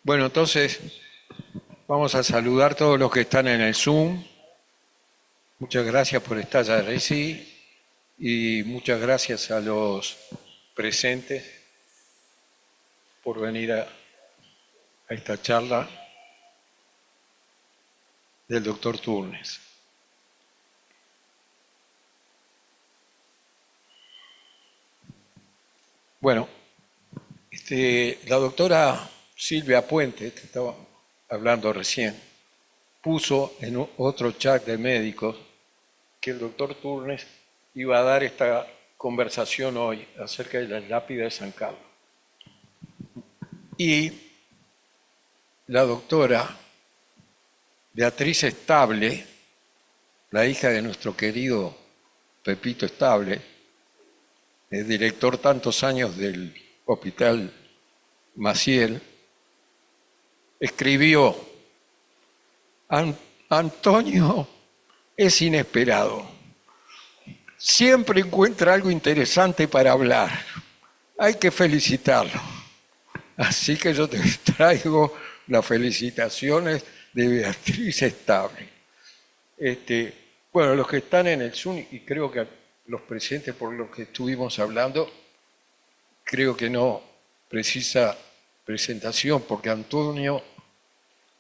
Bueno, entonces vamos a saludar a todos los que están en el Zoom. Muchas gracias por estar ya, Reci, y muchas gracias a los presentes por venir a esta charla del doctor Turnes. Bueno, la doctora Silvia Puente, que estaba hablando recién, puso en otro chat de médicos que el doctor Turnes iba a dar esta conversación hoy acerca de la lápida de San Carlos. Y la doctora Beatriz Estable, la hija de nuestro querido Pepito Estable, el director tantos años del Hospital Maciel, escribió: Antonio es inesperado. Siempre encuentra algo interesante para hablar. Hay que felicitarlo. Así que yo te traigo las felicitaciones de Beatriz Estable. Bueno, los que están en el Zoom, y creo que los presentes por los que estuvimos hablando, creo que no precisa presentación, porque Antonio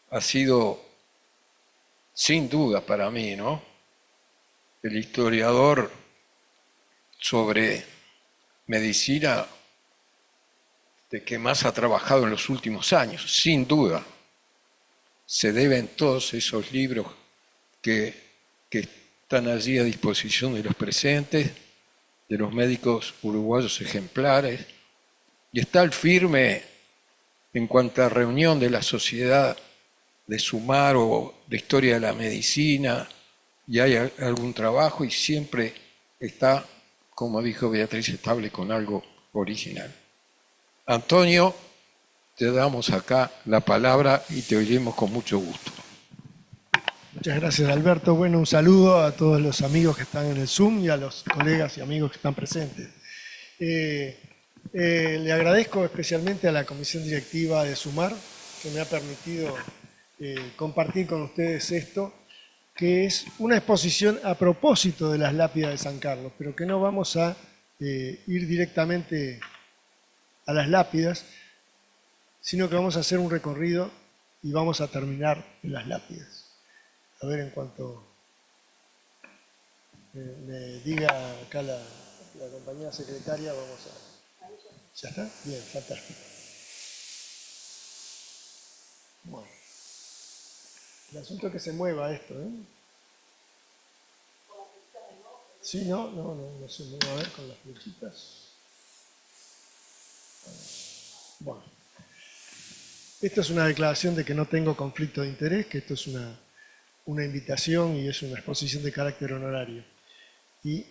ha sido, sin duda para mí, ¿no?, el historiador sobre medicina de que más ha trabajado en los últimos años, sin duda. Se deben todos esos libros que están allí a disposición de los presentes, de los médicos uruguayos ejemplares, y está al firme en cuanto a reunión de la sociedad de Sumar o de historia de la medicina, y hay algún trabajo, y siempre está, como dijo Beatriz Estable, con algo original. Antonio, te damos acá la palabra y te oiremos con mucho gusto. Muchas gracias, Alberto. Bueno, un saludo a todos los amigos que están en el Zoom y a los colegas y amigos que están presentes. Le agradezco especialmente a la comisión directiva de Sumar, que me ha permitido compartir con ustedes esto, que es una exposición a propósito de las lápidas de San Carlos, pero que no vamos a ir directamente a las lápidas, sino que vamos a hacer un recorrido y vamos a terminar en las lápidas. A ver, en cuanto me diga acá la compañera secretaria, vamos a... ¿Ya está? Bien, fantástico. Bueno. El asunto es que se mueva esto, ¿eh? Sí, no se mueva, a ver, con las flechitas. Bueno. Esto es una declaración de que no tengo conflicto de interés, que esto es una invitación y es una exposición de carácter honorario. Y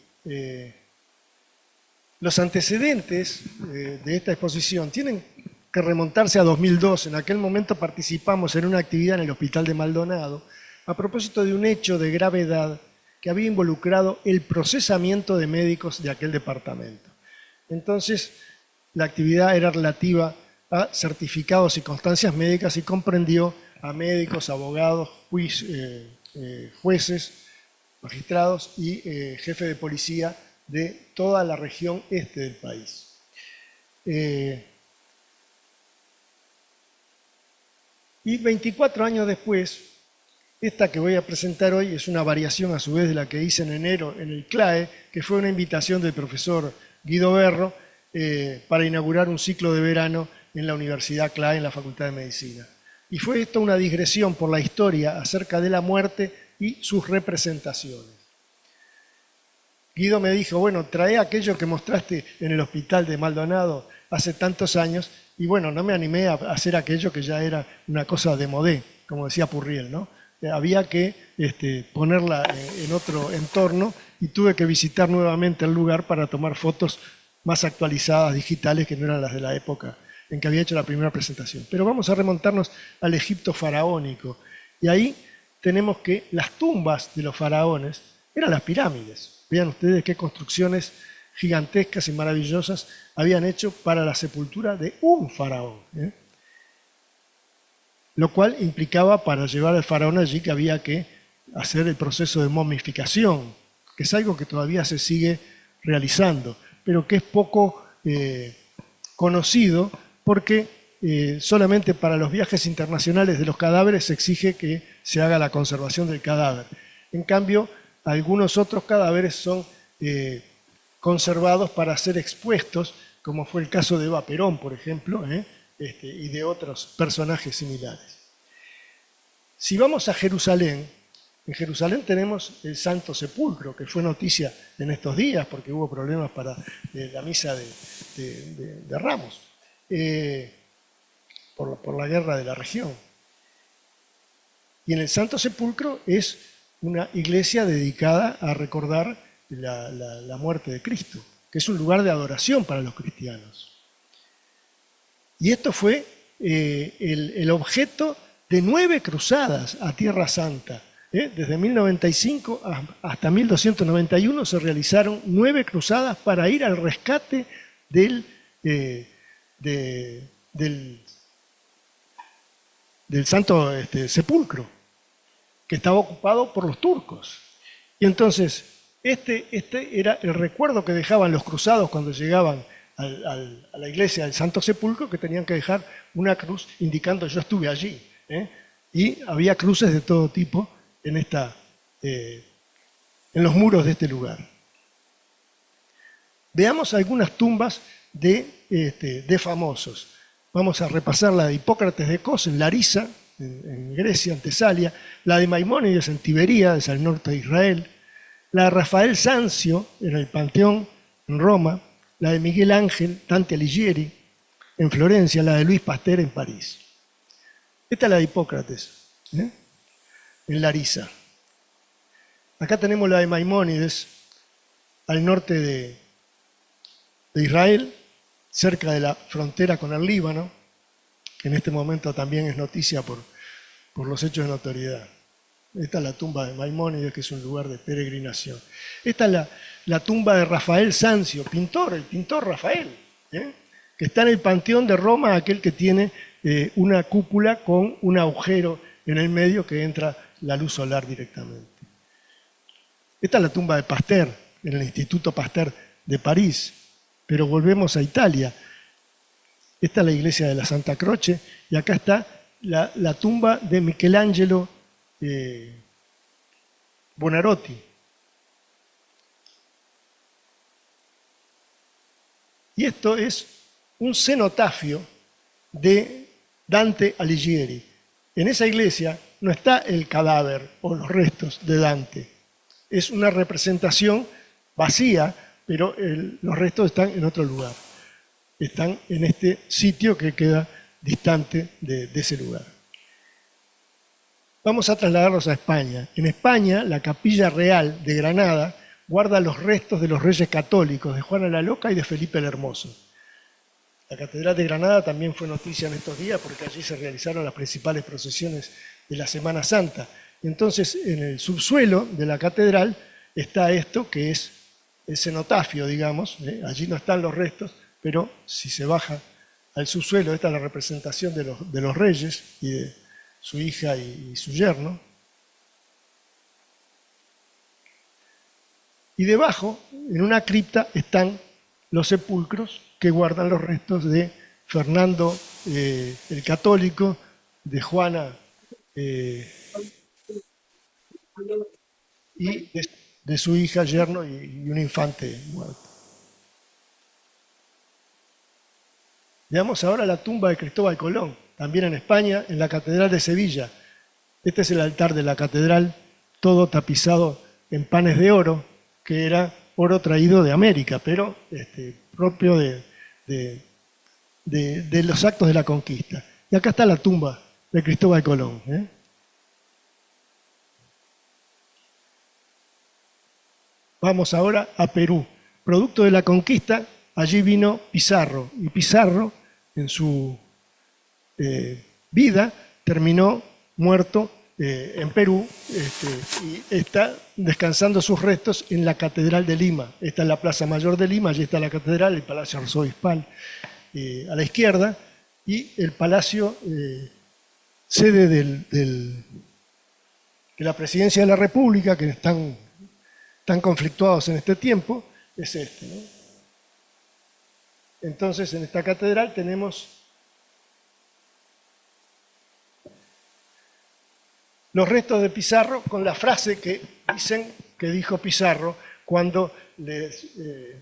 los antecedentes de esta exposición tienen que remontarse a 2002. En aquel momento participamos en una actividad en el Hospital de Maldonado a propósito de un hecho de gravedad que había involucrado el procesamiento de médicos de aquel departamento. Entonces, la actividad era relativa a certificados y constancias médicas y comprendió a médicos, abogados, jueces, magistrados y jefe de policía de toda la región este del país. Y 24 años después, esta que voy a presentar hoy es una variación a su vez de la que hice en enero en el CLAE, que fue una invitación del profesor Guido Berro para inaugurar un ciclo de verano en la Universidad CLAE, en la Facultad de Medicina. Y fue esto una digresión por la historia acerca de la muerte y sus representaciones. Guido me dijo, bueno, trae aquello que mostraste en el Hospital de Maldonado hace tantos años, y bueno, no me animé a hacer aquello que ya era una cosa de modé, como decía Purriel, ¿no? Había que ponerla en otro entorno y tuve que visitar nuevamente el lugar para tomar fotos más actualizadas, digitales, que no eran las de la época en que había hecho la primera presentación. Pero vamos a remontarnos al Egipto faraónico. Y ahí tenemos que las tumbas de los faraones eran las pirámides. Vean ustedes qué construcciones gigantescas y maravillosas habían hecho para la sepultura de un faraón, lo cual implicaba para llevar al faraón allí que había que hacer el proceso de momificación, que es algo que todavía se sigue realizando, pero que es poco conocido porque solamente para los viajes internacionales de los cadáveres se exige que se haga la conservación del cadáver. En cambio, algunos otros cadáveres son conservados para ser expuestos, como fue el caso de Eva Perón, por ejemplo, y de otros personajes similares. Si vamos a Jerusalén, en Jerusalén tenemos el Santo Sepulcro, que fue noticia en estos días porque hubo problemas para la misa de Ramos, por la guerra de la región. Y en el Santo Sepulcro es una iglesia dedicada a recordar la muerte de Cristo, que es un lugar de adoración para los cristianos. Y esto fue el objeto de 9 cruzadas a Tierra Santa. Desde 1095 hasta 1291 se realizaron 9 cruzadas para ir al rescate del Santo Sepulcro, que estaba ocupado por los turcos. Y entonces, este era el recuerdo que dejaban los cruzados cuando llegaban a la iglesia del Santo Sepulcro, que tenían que dejar una cruz indicando yo estuve allí. Y había cruces de todo tipo en los muros de este lugar. Veamos algunas tumbas de famosos. Vamos a repasar la de Hipócrates de Cos en Larisa, en Grecia, en Tesalia, la de Maimónides en Tiberíades, al norte de Israel, la de Rafael Sanzio en el Panteón, en Roma, la de Miguel Ángel Dante Alighieri en Florencia, la de Luis Pasteur en París. Esta es la de Hipócrates, en Larisa. Acá tenemos la de Maimónides, al norte de Israel, cerca de la frontera con el Líbano, que en este momento también es noticia por los hechos de notoriedad. Esta es la tumba de Maimónides, que es un lugar de peregrinación. Esta es la tumba de Rafael Sanzio, el pintor Rafael, que está en el Panteón de Roma, aquel que tiene una cúpula con un agujero en el medio que entra la luz solar directamente. Esta es la tumba de Pasteur, en el Instituto Pasteur de París. Pero volvemos a Italia. Esta es la iglesia de la Santa Croce y acá está la tumba de Michelangelo Buonarroti. Y esto es un cenotafio de Dante Alighieri. En esa iglesia no está el cadáver o los restos de Dante. Es una representación vacía, pero los restos están en otro lugar. Están en este sitio que queda distante de ese lugar. Vamos a trasladarlos a España. En España, la Capilla Real de Granada guarda los restos de los reyes católicos, de Juana la Loca y de Felipe el Hermoso. La Catedral de Granada también fue noticia en estos días porque allí se realizaron las principales procesiones de la Semana Santa. Y entonces, en el subsuelo de la catedral está esto que es el cenotafio, digamos. Allí no están los restos, pero si se baja al subsuelo, esta es la representación de los reyes y de su hija y su yerno. Y debajo, en una cripta, están los sepulcros que guardan los restos de Fernando el Católico, de Juana y de su hija, yerno y un infante muerto. Veamos ahora la tumba de Cristóbal Colón, también en España, en la Catedral de Sevilla. Este es el altar de la catedral, todo tapizado en panes de oro, que era oro traído de América, pero propio de los actos de la conquista. Y acá está la tumba de Cristóbal Colón. Vamos ahora a Perú. Producto de la conquista, allí vino Pizarro, y Pizarro, en su vida, terminó muerto en Perú, y está descansando sus restos en la Catedral de Lima. Esta es la Plaza Mayor de Lima, allí está la catedral, el Palacio Arzobispal a la izquierda, y el palacio sede de la Presidencia de la República, que están conflictuados en este tiempo, es este, ¿no? Entonces, en esta catedral tenemos los restos de Pizarro con la frase que dicen que dijo Pizarro cuando les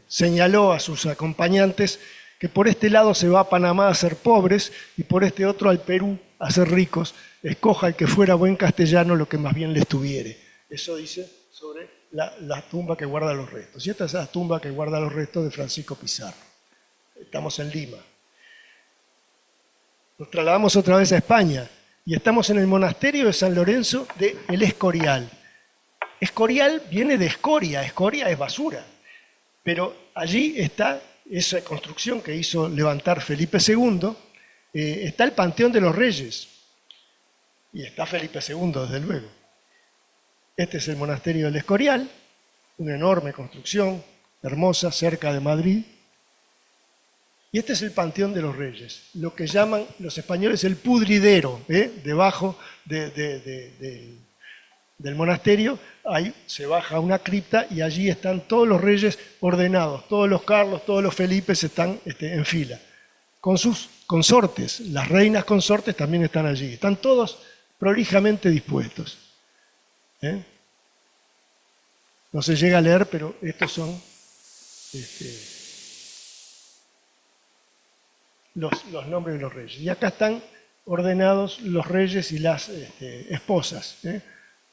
señaló a sus acompañantes que por este lado se va a Panamá a ser pobres y por este otro al Perú a ser ricos. Escoja el que fuera buen castellano lo que más bien le estuviere. Eso dice sobre la tumba que guarda los restos. Y esta es la tumba que guarda los restos de Francisco Pizarro. Estamos en Lima. Nos trasladamos otra vez a España y estamos en el monasterio de San Lorenzo de El Escorial. Escorial viene de escoria, escoria es basura, pero allí está esa construcción que hizo levantar Felipe II, está el Panteón de los Reyes, y está Felipe II, desde luego. Este es el monasterio del Escorial, una enorme construcción, hermosa, cerca de Madrid. Y este es el Panteón de los Reyes, lo que llaman los españoles el pudridero, debajo del monasterio, ahí se baja una cripta y allí están todos los reyes ordenados, todos los Carlos, todos los Felipes están en fila, con sus consortes, las reinas consortes también están allí, están todos prolijamente dispuestos. No se llega a leer, pero estos son los nombres de los reyes. Y acá están ordenados los reyes y las esposas.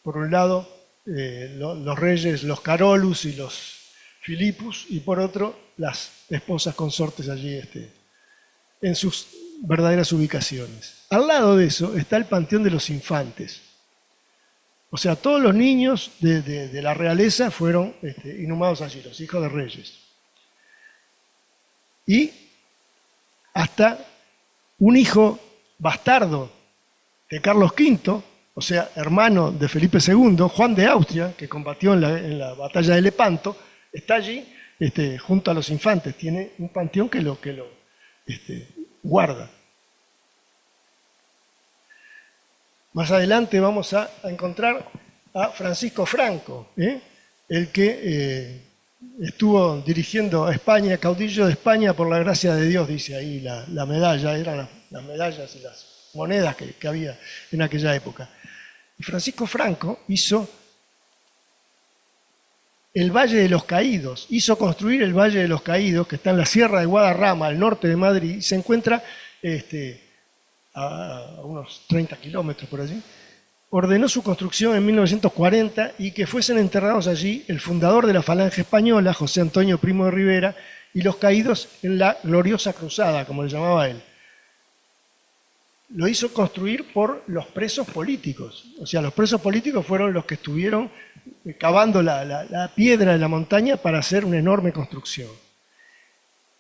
Por un lado, los reyes, los Carolus y los Filipus, y por otro, las esposas consortes allí en sus verdaderas ubicaciones. Al lado de eso está el Panteón de los Infantes. O sea, todos los niños de la realeza fueron inhumados allí, los hijos de reyes. Y hasta un hijo bastardo de Carlos V, o sea, hermano de Felipe II, Juan de Austria, que combatió en la batalla de Lepanto, está allí junto a los infantes. Tiene un panteón que lo guarda. Más adelante vamos a encontrar a Francisco Franco, el que estuvo dirigiendo a España, caudillo de España por la gracia de Dios, dice ahí la medalla, eran las medallas y las monedas que había en aquella época. Y Francisco Franco hizo el Valle de los Caídos, hizo construir el Valle de los Caídos, que está en la Sierra de Guadarrama, al norte de Madrid, y se encuentra a unos 30 kilómetros por allí. Ordenó su construcción en 1940 y que fuesen enterrados allí el fundador de la Falange Española, José Antonio Primo de Rivera, y los caídos en la gloriosa cruzada, como le llamaba él. Lo hizo construir por los presos políticos. O sea, los presos políticos fueron los que estuvieron cavando la piedra de la montaña para hacer una enorme construcción.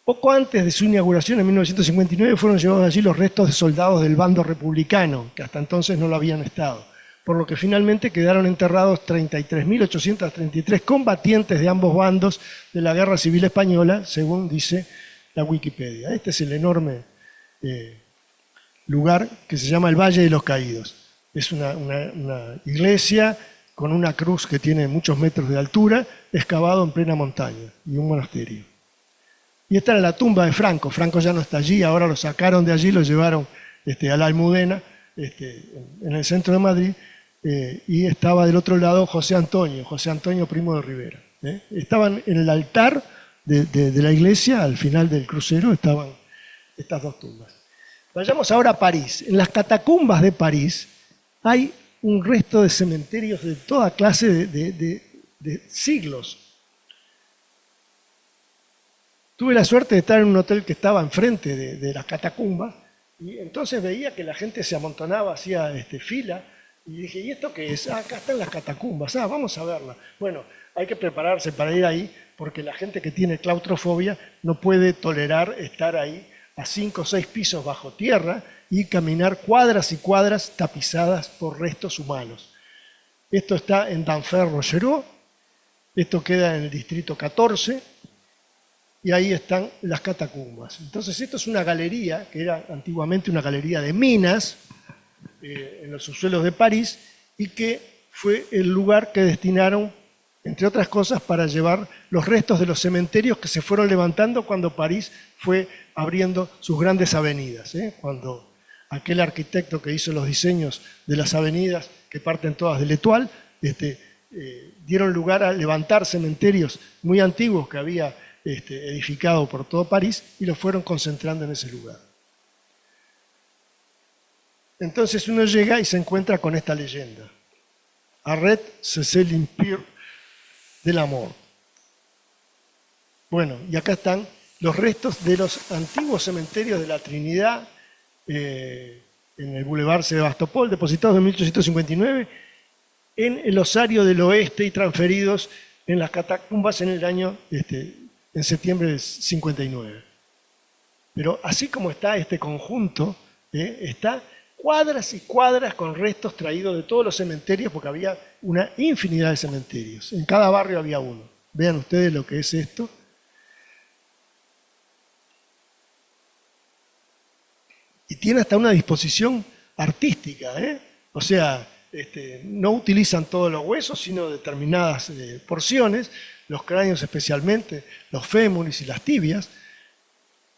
Poco antes de su inauguración, en 1959, fueron llevados allí los restos de soldados del bando republicano, que hasta entonces no lo habían estado, por lo que finalmente quedaron enterrados 33.833 combatientes de ambos bandos de la Guerra Civil Española, según dice la Wikipedia. Este es el enorme lugar que se llama el Valle de los Caídos. Es una iglesia con una cruz que tiene muchos metros de altura, excavado en plena montaña, y un monasterio. Y esta era la tumba de Franco. Franco ya no está allí, ahora lo sacaron de allí, lo llevaron a la Almudena, en el centro de Madrid, y estaba del otro lado José Antonio Primo de Rivera. Estaban en el altar de la iglesia, al final del crucero, estaban estas dos tumbas. Vayamos ahora a París. En las catacumbas de París hay un resto de cementerios de toda clase de siglos. Tuve la suerte de estar en un hotel que estaba enfrente de las catacumbas y entonces veía que la gente se amontonaba, hacía fila y dije, ¿y esto qué es? Acá están las catacumbas, vamos a verlas. Bueno, hay que prepararse para ir ahí porque la gente que tiene claustrofobia no puede tolerar estar ahí a 5 o 6 pisos bajo tierra y caminar cuadras y cuadras tapizadas por restos humanos. Esto está en Denfert-Rochereau, esto queda en el distrito 14, y ahí están las catacumbas. Entonces esto es una galería, que era antiguamente una galería de minas, en los subsuelos de París, y que fue el lugar que destinaron, entre otras cosas, para llevar los restos de los cementerios que se fueron levantando cuando París fue abriendo sus grandes avenidas. Cuando aquel arquitecto que hizo los diseños de las avenidas, que parten todas de l'Étoile, dieron lugar a levantar cementerios muy antiguos que había edificado por todo París y los fueron concentrando en ese lugar. Entonces uno llega y se encuentra con esta leyenda. Arrête, c'est l'empire de l'amour. Bueno, y acá están los restos de los antiguos cementerios de la Trinidad en el Boulevard Sebastopol, depositados en 1859 en el Osario del Oeste y transferidos en las catacumbas en el año, en septiembre del 59. Pero así como está este conjunto, está cuadras y cuadras con restos traídos de todos los cementerios, porque había una infinidad de cementerios. En cada barrio había uno. Vean ustedes lo que es esto. Y tiene hasta una disposición artística, O sea, no utilizan todos los huesos, sino determinadas porciones, los cráneos especialmente, los fémures y las tibias,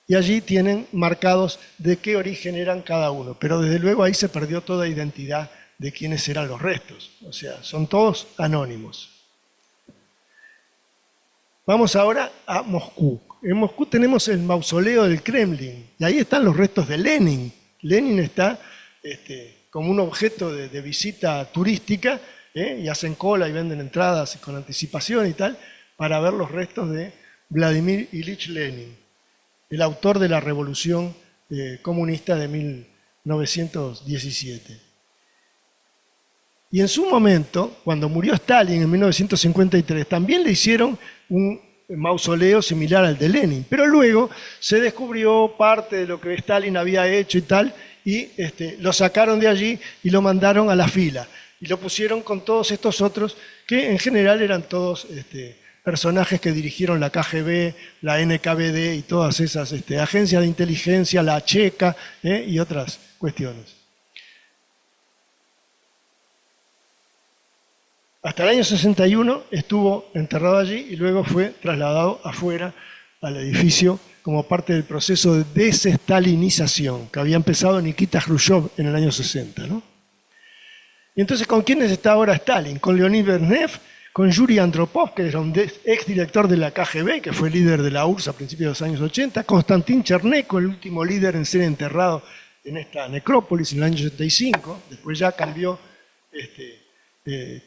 y allí tienen marcados de qué origen eran cada uno. Pero desde luego ahí se perdió toda identidad de quiénes eran los restos. O sea, son todos anónimos. Vamos ahora a Moscú. En Moscú tenemos el mausoleo del Kremlin, y ahí están los restos de Lenin. Lenin está como un objeto de visita turística, y hacen cola y venden entradas con anticipación y tal, para ver los restos de Vladimir Ilich Lenin, el autor de la Revolución Comunista de 1917. Y en su momento, cuando murió Stalin en 1953, también le hicieron un mausoleo similar al de Lenin, pero luego se descubrió parte de lo que Stalin había hecho y tal, y lo sacaron de allí y lo mandaron a la fila, y lo pusieron con todos estos otros, que en general eran todos personajes que dirigieron la KGB, la NKVD y todas esas agencias de inteligencia, la checa y otras cuestiones. Hasta el año 61 estuvo enterrado allí y luego fue trasladado afuera al edificio como parte del proceso de desestalinización que había empezado Nikita Khrushchev en el año 60, ¿no? Y entonces, ¿con quiénes está ahora Stalin? Con Leonid Brezhnev, con Yuri Andropov, que era un exdirector de la KGB, que fue líder de la URSS a principios de los años 80, Konstantin Chernenko, el último líder en ser enterrado en esta necrópolis en el año 85, después ya cambió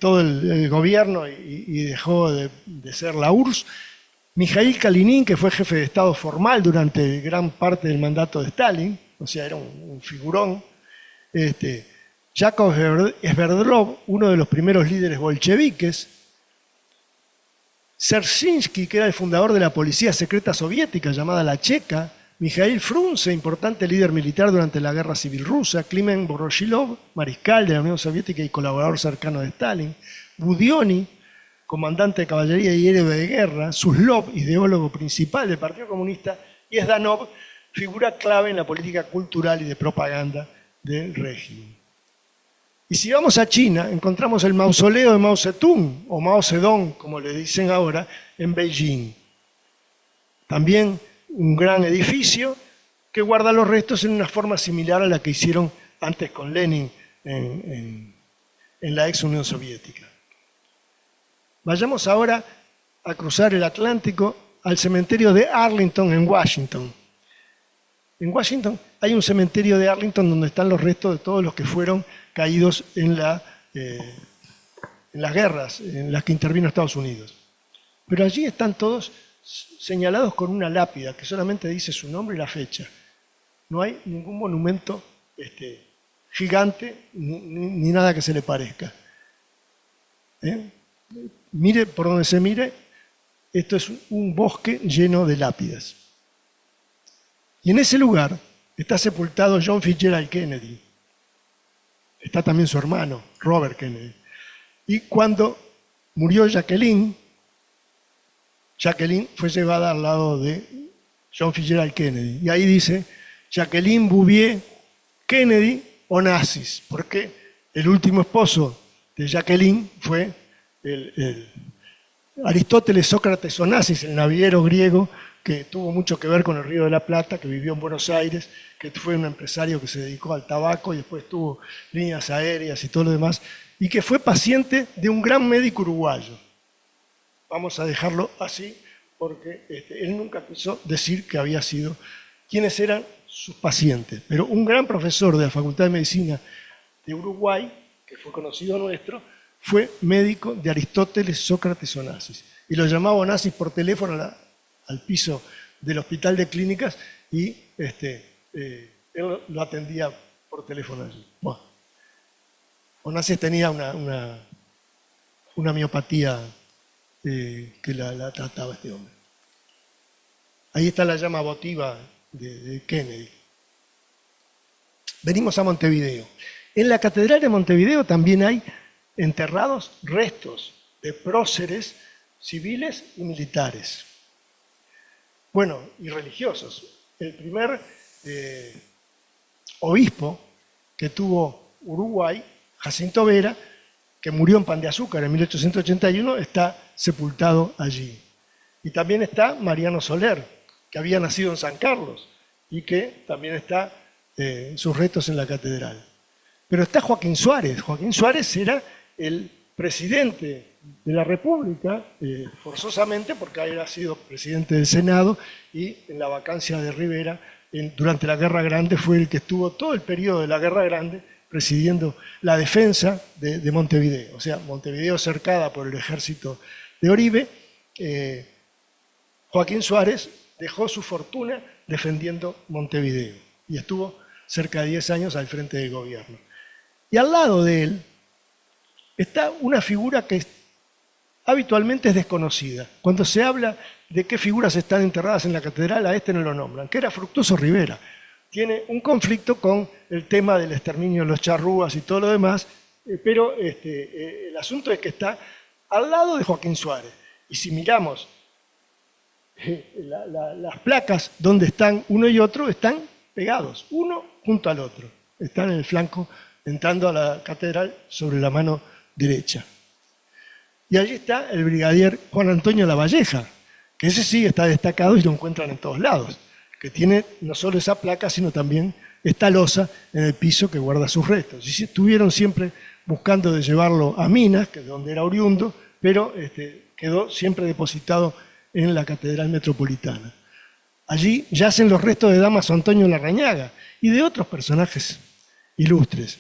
todo el gobierno y dejó de ser la URSS. Mikhail Kalinin, que fue jefe de Estado formal durante gran parte del mandato de Stalin, o sea, era un figurón. Yakov Sverdlov, uno de los primeros líderes bolcheviques. Dzerzhinsky, que era el fundador de la policía secreta soviética llamada la Checa. Mikhail Frunze, importante líder militar durante la Guerra Civil Rusa. Klimen Voroshilov, mariscal de la Unión Soviética y colaborador cercano de Stalin. Budioni, comandante de caballería y héroe de guerra. Suslov, ideólogo principal del Partido Comunista. Y Zdanov, figura clave en la política cultural y de propaganda del régimen. Y si vamos a China, encontramos el mausoleo de Mao Zedong, o Mao Zedong, como le dicen ahora, en Beijing. También un gran edificio que guarda los restos en una forma similar a la que hicieron antes con Lenin en la ex Unión Soviética. Vayamos ahora a cruzar el Atlántico al cementerio de Arlington en Washington. En Washington hay un cementerio de Arlington donde están los restos de todos los que fueron caídos en las guerras en las que intervino Estados Unidos. Pero allí están todos señalados con una lápida que solamente dice su nombre y la fecha. No hay ningún monumento gigante ni nada que se le parezca. Mire por donde se mire, esto es un bosque lleno de lápidas. Y en ese lugar está sepultado John Fitzgerald Kennedy. Está también su hermano, Robert Kennedy. Y cuando murió Jacqueline fue llevada al lado de John Fitzgerald Kennedy. Y ahí dice, Jacqueline Bouvier Kennedy Onassis, porque el último esposo de Jacqueline fue el Aristóteles Sócrates Onassis, el naviero griego que tuvo mucho que ver con el Río de la Plata, que vivió en Buenos Aires, que fue un empresario que se dedicó al tabaco y después tuvo líneas aéreas y todo lo demás, y que fue paciente de un gran médico uruguayo. Vamos a dejarlo así, porque él nunca quiso decir que había sido, quiénes eran sus pacientes, pero un gran profesor de la Facultad de Medicina de Uruguay, que fue conocido nuestro, fue médico de Aristóteles Sócrates Onassis, y lo llamaba Onassis por teléfono al piso del Hospital de Clínicas y él lo atendía por teléfono allí. Bueno, Onassis tenía una miopatía que la trataba este hombre. Ahí está la llama votiva de Kennedy. Venimos a Montevideo. En la Catedral de Montevideo también hay enterrados restos de próceres civiles y militares. Bueno, y religiosos. El primer obispo que tuvo Uruguay, Jacinto Vera, que murió en Pan de Azúcar en 1881, está sepultado allí. Y también está Mariano Soler, que había nacido en San Carlos y que también está sus restos en la catedral. Pero está Joaquín Suárez. Joaquín Suárez era el presidente de la República, forzosamente, porque había sido presidente del Senado y en la vacancia de Rivera, durante la Guerra Grande, fue el que estuvo todo el periodo de la Guerra Grande presidiendo la defensa de Montevideo. O sea, Montevideo cercada por el ejército de Oribe, Joaquín Suárez dejó su fortuna defendiendo Montevideo y estuvo cerca de 10 años al frente del gobierno. Y al lado de él está una figura que habitualmente es desconocida. Cuando se habla de qué figuras están enterradas en la catedral, a no lo nombran, que era Fructuoso Rivera. Tiene un conflicto con el tema del exterminio de los charrúas y todo lo demás, pero el asunto es que está al lado de Joaquín Suárez. Y si miramos las placas donde están uno y otro, están pegados, uno junto al otro. Están en el flanco, entrando a la catedral sobre la mano derecha. Y allí está el brigadier Juan Antonio Lavalleja, que ese sí está destacado y lo encuentran en todos lados, que tiene no solo esa placa, sino también esta losa en el piso que guarda sus restos. Y estuvieron siempre buscando de llevarlo a Minas, que es donde era oriundo, pero quedó siempre depositado en la Catedral Metropolitana. Allí yacen los restos de Damaso Antonio Larrañaga y de otros personajes ilustres.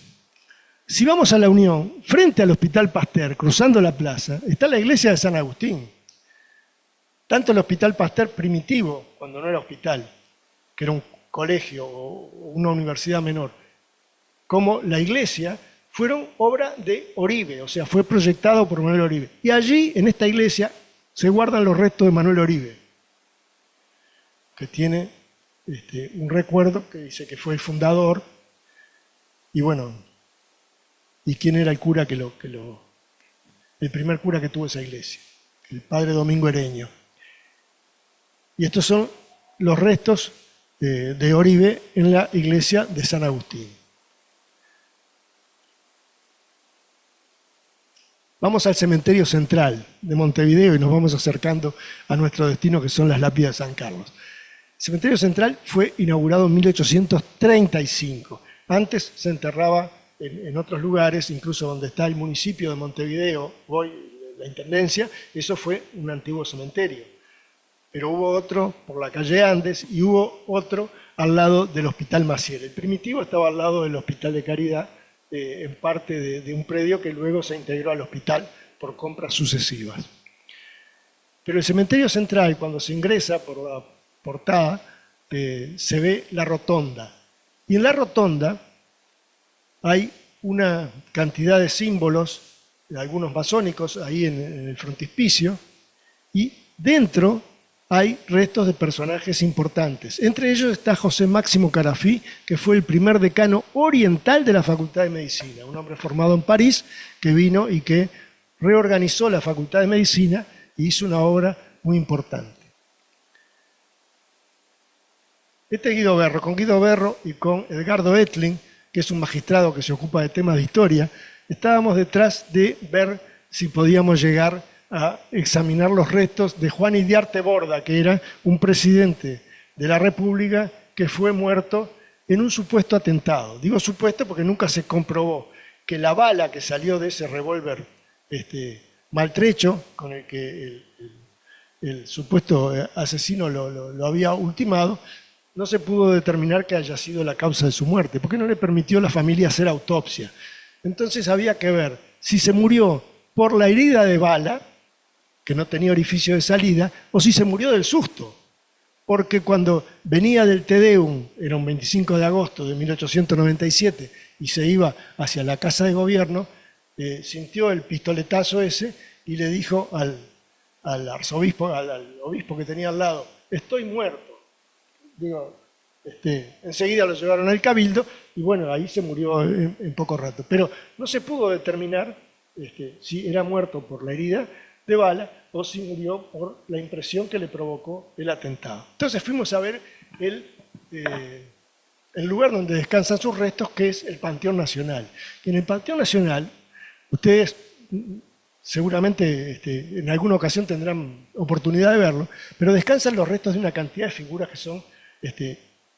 Si vamos a la Unión, frente al Hospital Pasteur, cruzando la plaza, está la iglesia de San Agustín. Tanto el Hospital Pasteur primitivo, cuando no era hospital, que era un colegio o una universidad menor, como la iglesia, fueron obra de Oribe, o sea, fue proyectado por Manuel Oribe. Y allí, en esta iglesia, se guardan los restos de Manuel Oribe, que tiene un recuerdo que dice que fue el fundador, y bueno, ¿y quién era el cura el primer cura que tuvo esa iglesia? El padre Domingo Ereño. Y estos son los restos de Oribe en la iglesia de San Agustín. Vamos al cementerio central de Montevideo y nos vamos acercando a nuestro destino, que son las lápidas de San Carlos. El cementerio central fue inaugurado en 1835. Antes se enterraba en otros lugares, incluso donde está el municipio de Montevideo, hoy la intendencia, eso fue un antiguo cementerio. Pero hubo otro por la calle Andes y hubo otro al lado del Hospital Maciel. El primitivo estaba al lado del Hospital de Caridad, en parte de un predio que luego se integró al hospital por compras sucesivas. Pero el cementerio central, cuando se ingresa por la portada, se ve la rotonda. Y en la rotonda hay una cantidad de símbolos, algunos masónicos, ahí en el frontispicio, y dentro hay restos de personajes importantes. Entre ellos está José Máximo Carafí, que fue el primer decano oriental de la Facultad de Medicina, un hombre formado en París que vino y que reorganizó la Facultad de Medicina y hizo una obra muy importante. Este Guido Berro, con Guido Berro y con Edgardo Ettling, que es un magistrado que se ocupa de temas de historia, estábamos detrás de ver si podíamos llegar a examinar los restos de Juan Iriarte Borda, que era un presidente de la República que fue muerto en un supuesto atentado. Digo supuesto porque nunca se comprobó que la bala que salió de ese revólver maltrecho, con el que el supuesto asesino lo había ultimado, no se pudo determinar que haya sido la causa de su muerte, porque no le permitió a la familia hacer autopsia. Entonces había que ver si se murió por la herida de bala, que no tenía orificio de salida, o si se murió del susto. Porque cuando venía del Te Deum, era un 25 de agosto de 1897, y se iba hacia la Casa de Gobierno, sintió el pistoletazo ese y le dijo al arzobispo, al obispo que tenía al lado, estoy muerto. Digo, enseguida lo llevaron al cabildo y bueno, ahí se murió en poco rato. Pero no se pudo determinar si era muerto por la herida de bala o si murió por la impresión que le provocó el atentado. Entonces fuimos a ver el lugar donde descansan sus restos, que es el Panteón Nacional. Y en el Panteón Nacional, ustedes seguramente en alguna ocasión tendrán oportunidad de verlo, pero descansan los restos de una cantidad de figuras que son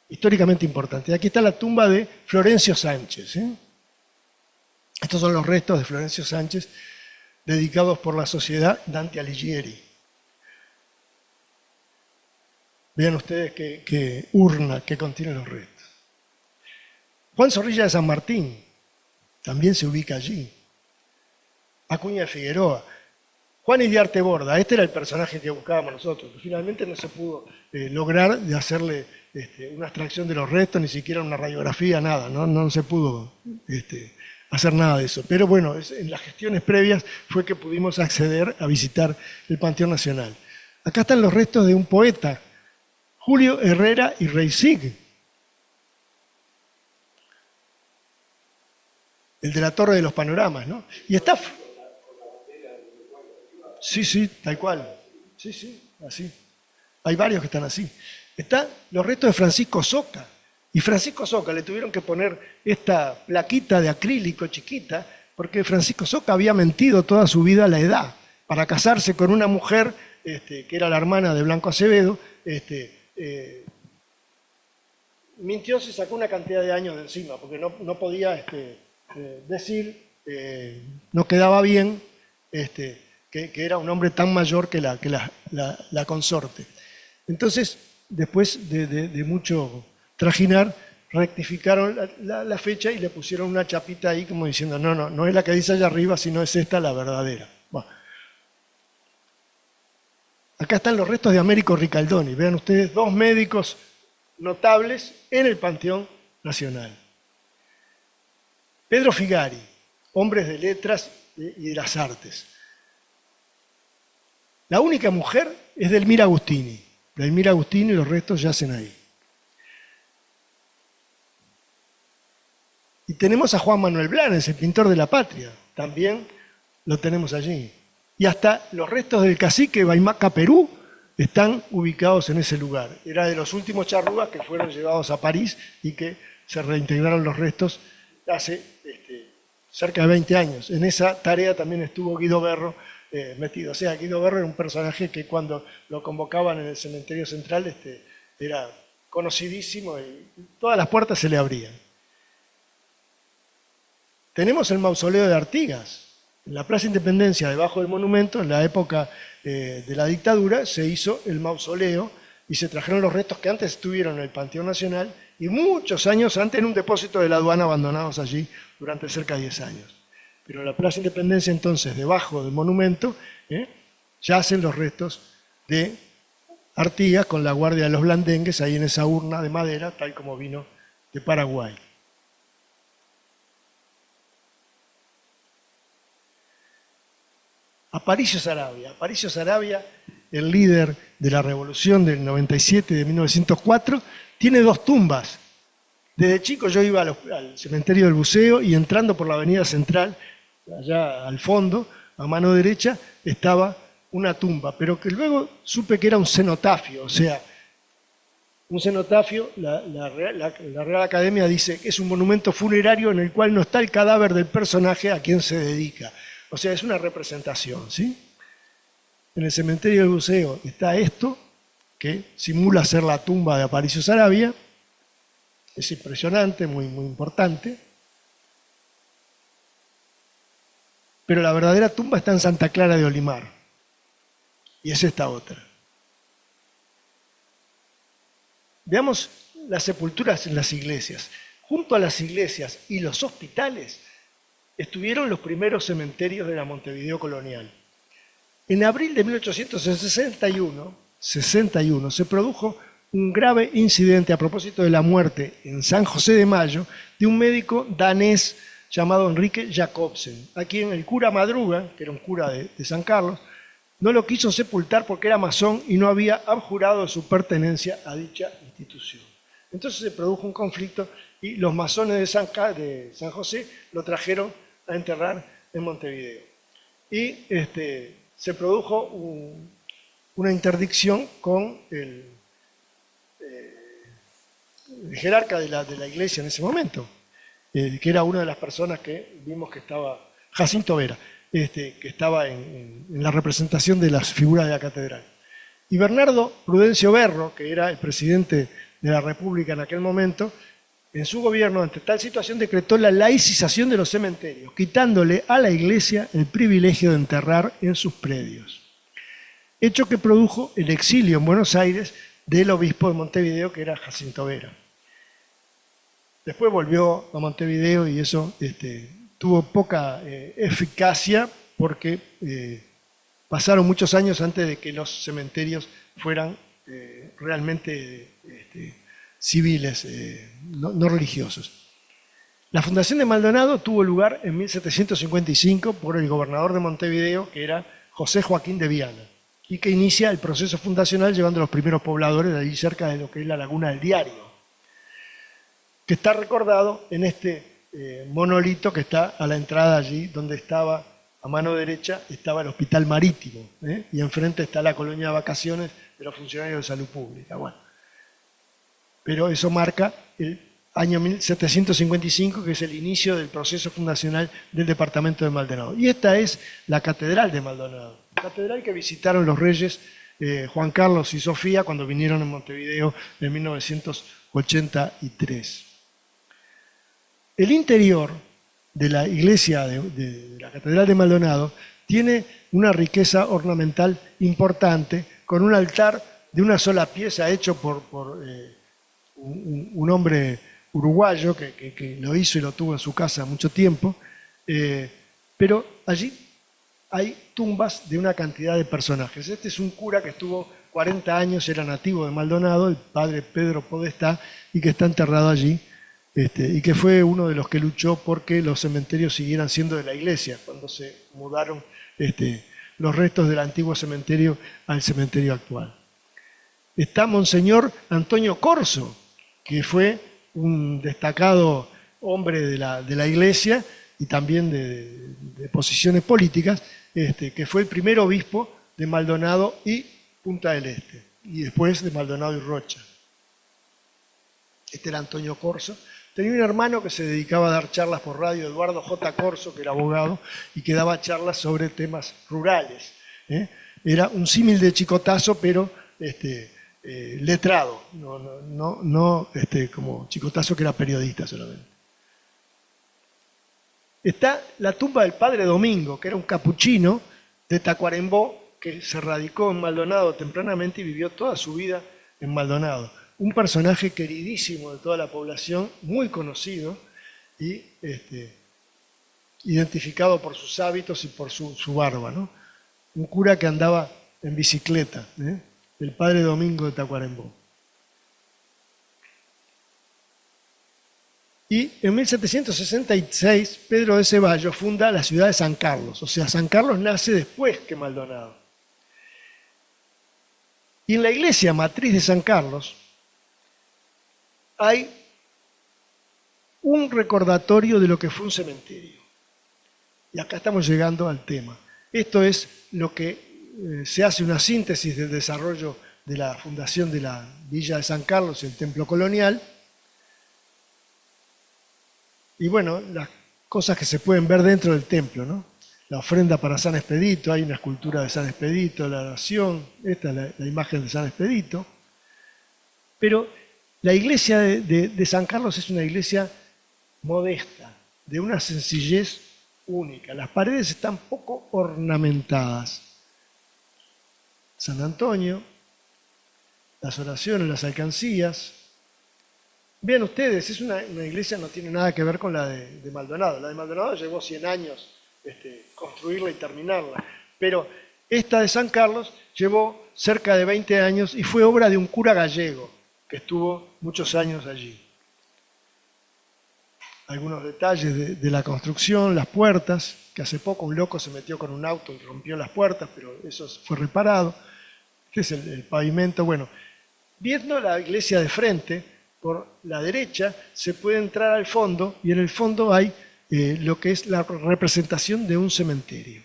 históricamente importantes. Aquí está la tumba de Florencio Sánchez. Estos son los restos de Florencio Sánchez dedicados por la Sociedad Dante Alighieri. Vean ustedes qué urna que contiene los restos. Juan Zorrilla de San Martín también se ubica allí. Acuña de Figueroa. Juan Iriarte Borda, este era el personaje que buscábamos nosotros, que finalmente no se pudo lograr de hacerle una extracción de los restos, ni siquiera una radiografía, nada, no se pudo hacer nada de eso. Pero bueno, en las gestiones previas fue que pudimos acceder a visitar el Panteón Nacional. Acá están los restos de un poeta, Julio Herrera y Reisig, el de la Torre de los Panoramas, ¿no? Y está... Sí, tal cual. Sí, así. Hay varios que están así. Están los restos de Francisco Soca. Y Francisco Soca le tuvieron que poner esta plaquita de acrílico chiquita, porque Francisco Soca había mentido toda su vida la edad. Para casarse con una mujer, que era la hermana de Blanco Acevedo, mintió, se sacó una cantidad de años de encima, porque no podía decir, no quedaba bien, que era un hombre tan mayor que la consorte. Entonces, después de mucho trajinar, rectificaron la fecha y le pusieron una chapita ahí como diciendo, no es la que dice allá arriba, sino es esta la verdadera. Bueno. Acá están los restos de Américo Ricaldoni. Vean ustedes, dos médicos notables en el Panteón Nacional. Pedro Figari, hombres de letras y de las artes. La única mujer es Delmira Agustini. Delmira Agustini y los restos yacen ahí. Y tenemos a Juan Manuel Blanes, el pintor de la patria. También lo tenemos allí. Y hasta los restos del cacique Baimaca Perú están ubicados en ese lugar. Era de los últimos charrúas que fueron llevados a París y que se reintegraron los restos hace cerca de 20 años. En esa tarea también estuvo Guido Berro metido. O sea, Guido Berro era un personaje que cuando lo convocaban en el cementerio central era conocidísimo y todas las puertas se le abrían. Tenemos el mausoleo de Artigas. En la Plaza Independencia, debajo del monumento, en la época de la dictadura, se hizo el mausoleo y se trajeron los restos que antes estuvieron en el Panteón Nacional y muchos años antes en un depósito de la aduana abandonados allí durante cerca de 10 años. Pero en la Plaza Independencia, entonces, debajo del monumento, yacen los restos de Artigas con la Guardia de los Blandengues, ahí en esa urna de madera, tal como vino de Paraguay. Aparicio Saravia. Aparicio Saravia, el líder de la Revolución del 97 y de 1904, tiene dos tumbas. Desde chico yo iba al cementerio del Buceo y entrando por la avenida Central, allá al fondo, a mano derecha, estaba una tumba, pero que luego supe que era un cenotafio, o sea, un cenotafio, la Real Academia dice que es un monumento funerario en el cual no está el cadáver del personaje a quien se dedica. O sea, es una representación, ¿sí? En el cementerio del Buceo está esto, que simula ser la tumba de Aparicio Saravia. Es impresionante, muy, muy importante. Pero la verdadera tumba está en Santa Clara de Olimar. Y es esta otra. Veamos las sepulturas en las iglesias. Junto a las iglesias y los hospitales estuvieron los primeros cementerios de la Montevideo colonial. En abril de 1861 se produjo un grave incidente a propósito de la muerte en San José de Mayo de un médico danés llamado Enrique Jacobsen, a quien el cura Madruga, que era un cura de San Carlos, no lo quiso sepultar porque era masón y no había abjurado su pertenencia a dicha institución. Entonces se produjo un conflicto y los masones de San José lo trajeron a enterrar en Montevideo. Y se produjo una interdicción con el jerarca de la iglesia en ese momento, que era una de las personas que vimos que estaba, Jacinto Vera, que estaba en la representación de las figuras de la catedral. Y Bernardo Prudencio Berro, que era el presidente de la República en aquel momento, en su gobierno, ante tal situación, decretó la laicización de los cementerios, quitándole a la iglesia el privilegio de enterrar en sus predios. Hecho que produjo el exilio en Buenos Aires del obispo de Montevideo, que era Jacinto Vera. Después volvió a Montevideo y eso tuvo poca eficacia porque pasaron muchos años antes de que los cementerios fueran realmente civiles, no religiosos. La fundación de Maldonado tuvo lugar en 1755 por el gobernador de Montevideo, que era José Joaquín de Viana, y que inicia el proceso fundacional llevando a los primeros pobladores de allí cerca de lo que es la Laguna del Diario, que está recordado en este monolito que está a la entrada allí, donde estaba, a mano derecha, estaba el Hospital Marítimo, y enfrente está la colonia de vacaciones de los funcionarios de salud pública. Bueno, pero eso marca el año 1755, que es el inicio del proceso fundacional del departamento de Maldonado. Y esta es la Catedral de Maldonado, catedral que visitaron los reyes Juan Carlos y Sofía cuando vinieron a Montevideo en 1983. El interior de la iglesia de la Catedral de Maldonado tiene una riqueza ornamental importante, con un altar de una sola pieza hecho por un hombre uruguayo que lo hizo y lo tuvo en su casa mucho tiempo, pero allí hay tumbas de una cantidad de personajes. Este es un cura que estuvo 40 años, era nativo de Maldonado, el padre Pedro Podestá, y que está enterrado allí, y que fue uno de los que luchó porque los cementerios siguieran siendo de la iglesia, cuando se mudaron los restos del antiguo cementerio al cementerio actual. Está Monseñor Antonio Corso, que fue un destacado hombre de la iglesia y también de posiciones políticas, que fue el primer obispo de Maldonado y Punta del Este, y después de Maldonado y Rocha. Este era Antonio Corso. Tenía un hermano que se dedicaba a dar charlas por radio, Eduardo J. Corso, que era abogado, y que daba charlas sobre temas rurales. Era un símil de Chicotazo, pero letrado, no como Chicotazo, que era periodista solamente. Está la tumba del Padre Domingo, que era un capuchino de Tacuarembó, que se radicó en Maldonado tempranamente y vivió toda su vida en Maldonado. Un personaje queridísimo de toda la población, muy conocido y identificado por sus hábitos y por su barba, ¿no? Un cura que andaba en bicicleta, el Padre Domingo de Tacuarembó. Y en 1766 Pedro de Ceballos funda la ciudad de San Carlos, o sea, San Carlos nace después que Maldonado. Y en la iglesia matriz de San Carlos hay un recordatorio de lo que fue un cementerio. Y acá estamos llegando al tema. Esto es lo que se hace una síntesis del desarrollo de la fundación de la Villa de San Carlos, el templo colonial. Y bueno, las cosas que se pueden ver dentro del templo, ¿no? La ofrenda para San Expedito, hay una escultura de San Expedito, la oración, esta es la imagen de San Expedito. Pero la iglesia de San Carlos es una iglesia modesta, de una sencillez única. Las paredes están poco ornamentadas. San Antonio, las oraciones, las alcancías. Vean ustedes, es una iglesia, no tiene nada que ver con la de Maldonado. La de Maldonado llevó 100 años construirla y terminarla. Pero esta de San Carlos llevó cerca de 20 años y fue obra de un cura gallego que estuvo muchos años allí. Algunos detalles de la construcción, las puertas, que hace poco un loco se metió con un auto y rompió las puertas, pero eso fue reparado. Este es el pavimento. Bueno, viendo la iglesia de frente, por la derecha se puede entrar al fondo y en el fondo hay lo que es la representación de un cementerio.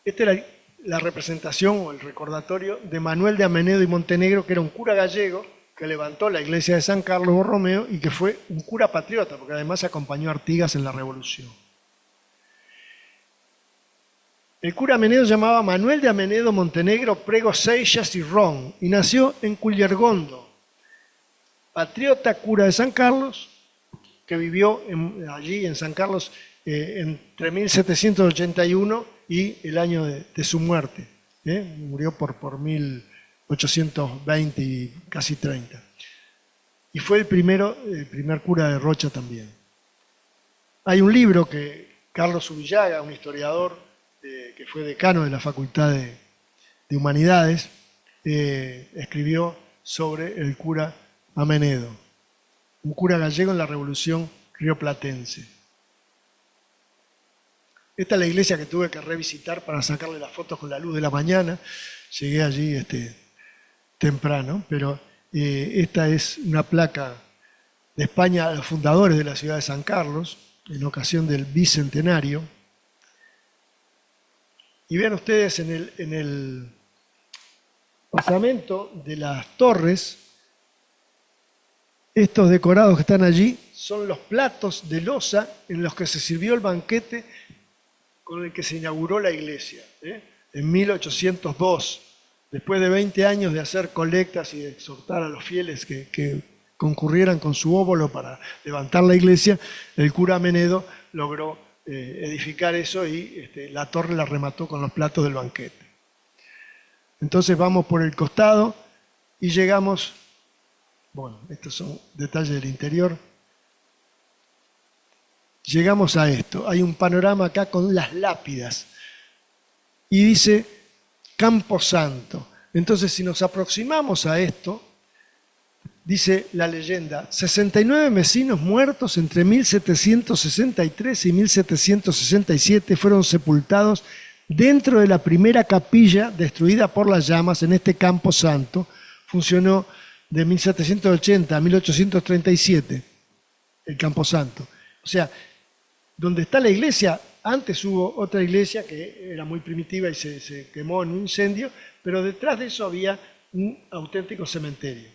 Esta era la representación o el recordatorio de Manuel de Amenedo y Montenegro, que era un cura gallego que levantó la iglesia de San Carlos Borromeo y que fue un cura patriota, porque además acompañó a Artigas en la Revolución. El cura Amenedo llamaba Manuel de Amenedo Montenegro Prego Seixas y Ron y nació en Cullergondo, patriota cura de San Carlos, que vivió allí en San Carlos entre 1781 y el año de su muerte. Murió por 1820 y casi 30. Y fue el primer cura de Rocha también. Hay un libro que Carlos Ubillaga, un historiador que fue decano de la Facultad de Humanidades, escribió sobre el cura Amenedo, un cura gallego en la Revolución rioplatense. Esta es la iglesia que tuve que revisitar para sacarle las fotos con la luz de la mañana. Llegué allí temprano, pero esta es una placa de España a los fundadores de la ciudad de San Carlos, en ocasión del bicentenario. Y vean ustedes en el basamento de las torres, estos decorados que están allí son los platos de loza en los que se sirvió el banquete con el que se inauguró la iglesia, en 1802. Después de 20 años de hacer colectas y de exhortar a los fieles que concurrieran con su óbolo para levantar la iglesia, el cura Amenedo logró edificar eso y la torre la remató con los platos del banquete. Entonces vamos por el costado y llegamos, bueno, estos son detalles del interior, llegamos a esto. Hay un panorama acá con las lápidas y dice Campo Santo. Entonces, si nos aproximamos a esto, dice la leyenda, 69 mecinos muertos entre 1763 y 1767 fueron sepultados dentro de la primera capilla destruida por las llamas en este Campo Santo. Funcionó de 1780 a 1837, el Campo Santo. O sea, donde está la iglesia, antes hubo otra iglesia que era muy primitiva y se quemó en un incendio, pero detrás de eso había un auténtico cementerio.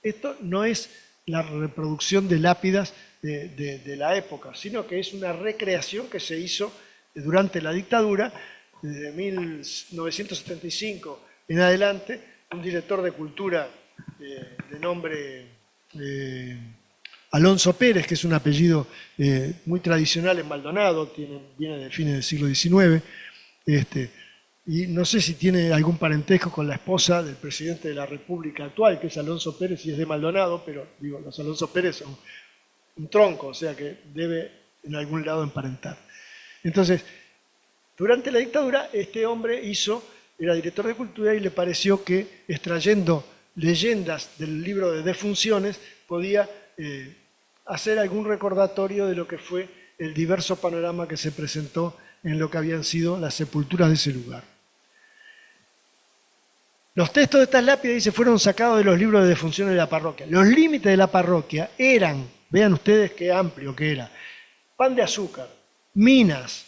Esto no es la reproducción de lápidas de la época, sino que es una recreación que se hizo durante la dictadura, desde 1975 en adelante. Un director de cultura de nombre Alonso Pérez, que es un apellido muy tradicional en Maldonado, viene de fines del siglo XIX, y no sé si tiene algún parentesco con la esposa del presidente de la República actual, que es Alonso Pérez y es de Maldonado, pero digo, los Alonso Pérez son un tronco, o sea que debe en algún lado emparentar. Entonces, durante la dictadura, este hombre era director de cultura y le pareció que extrayendo leyendas del libro de defunciones podía hacer algún recordatorio de lo que fue el diverso panorama que se presentó en lo que habían sido las sepulturas de ese lugar. Los textos de estas lápidas, dice, fueron sacados de los libros de defunciones de la parroquia. Los límites de la parroquia eran, vean ustedes qué amplio que era, Pan de Azúcar, Minas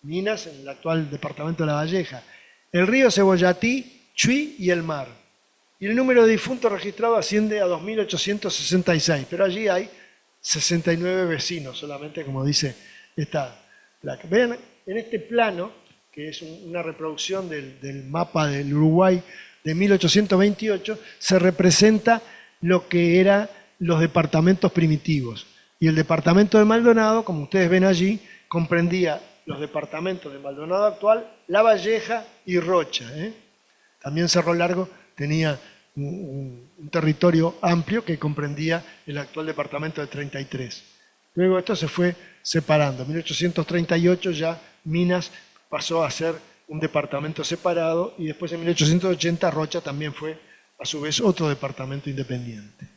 en el actual departamento de La Valleja, el río Cebollatí, Chuy y el mar. Y el número de difuntos registrado asciende a 2.866, pero allí hay 69 vecinos solamente, como dice esta placa. Vean, en este plano, que es una reproducción del mapa del Uruguay de 1828, se representa lo que eran los departamentos primitivos. Y el departamento de Maldonado, como ustedes ven allí, comprendía los departamentos de Maldonado actual, La Valleja y Rocha. También Cerro Largo tenía un territorio amplio que comprendía el actual departamento de 33. Luego esto se fue separando. En 1838 ya Minas pasó a ser un departamento separado y después en 1880 Rocha también fue a su vez otro departamento independiente.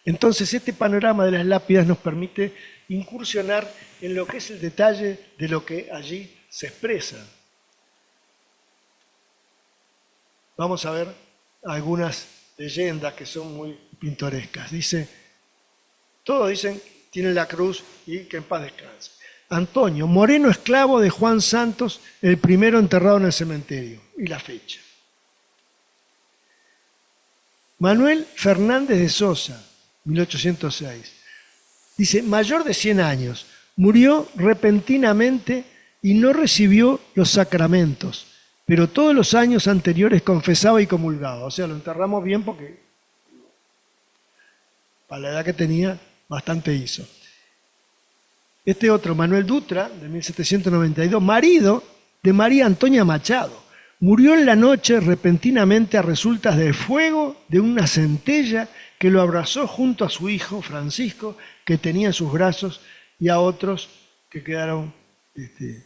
Entonces este panorama de las lápidas nos permite incursionar en lo que es el detalle de lo que allí se expresa. Vamos a ver algunas leyendas que son muy pintorescas. Todos dicen, tienen la cruz y que en paz descanse. Antonio, moreno esclavo de Juan Santos, el primero enterrado en el cementerio. Y la fecha. Manuel Fernández de Sosa, 1806. Dice, mayor de 100 años, murió repentinamente y no recibió los sacramentos, pero todos los años anteriores confesaba y comulgaba. O sea, lo enterramos bien porque para la edad que tenía, bastante hizo. Este otro, Manuel Dutra, de 1792, marido de María Antonia Machado, murió en la noche repentinamente a resultas del fuego de una centella que lo abrazó junto a su hijo Francisco, que tenía en sus brazos, y a otros que quedaron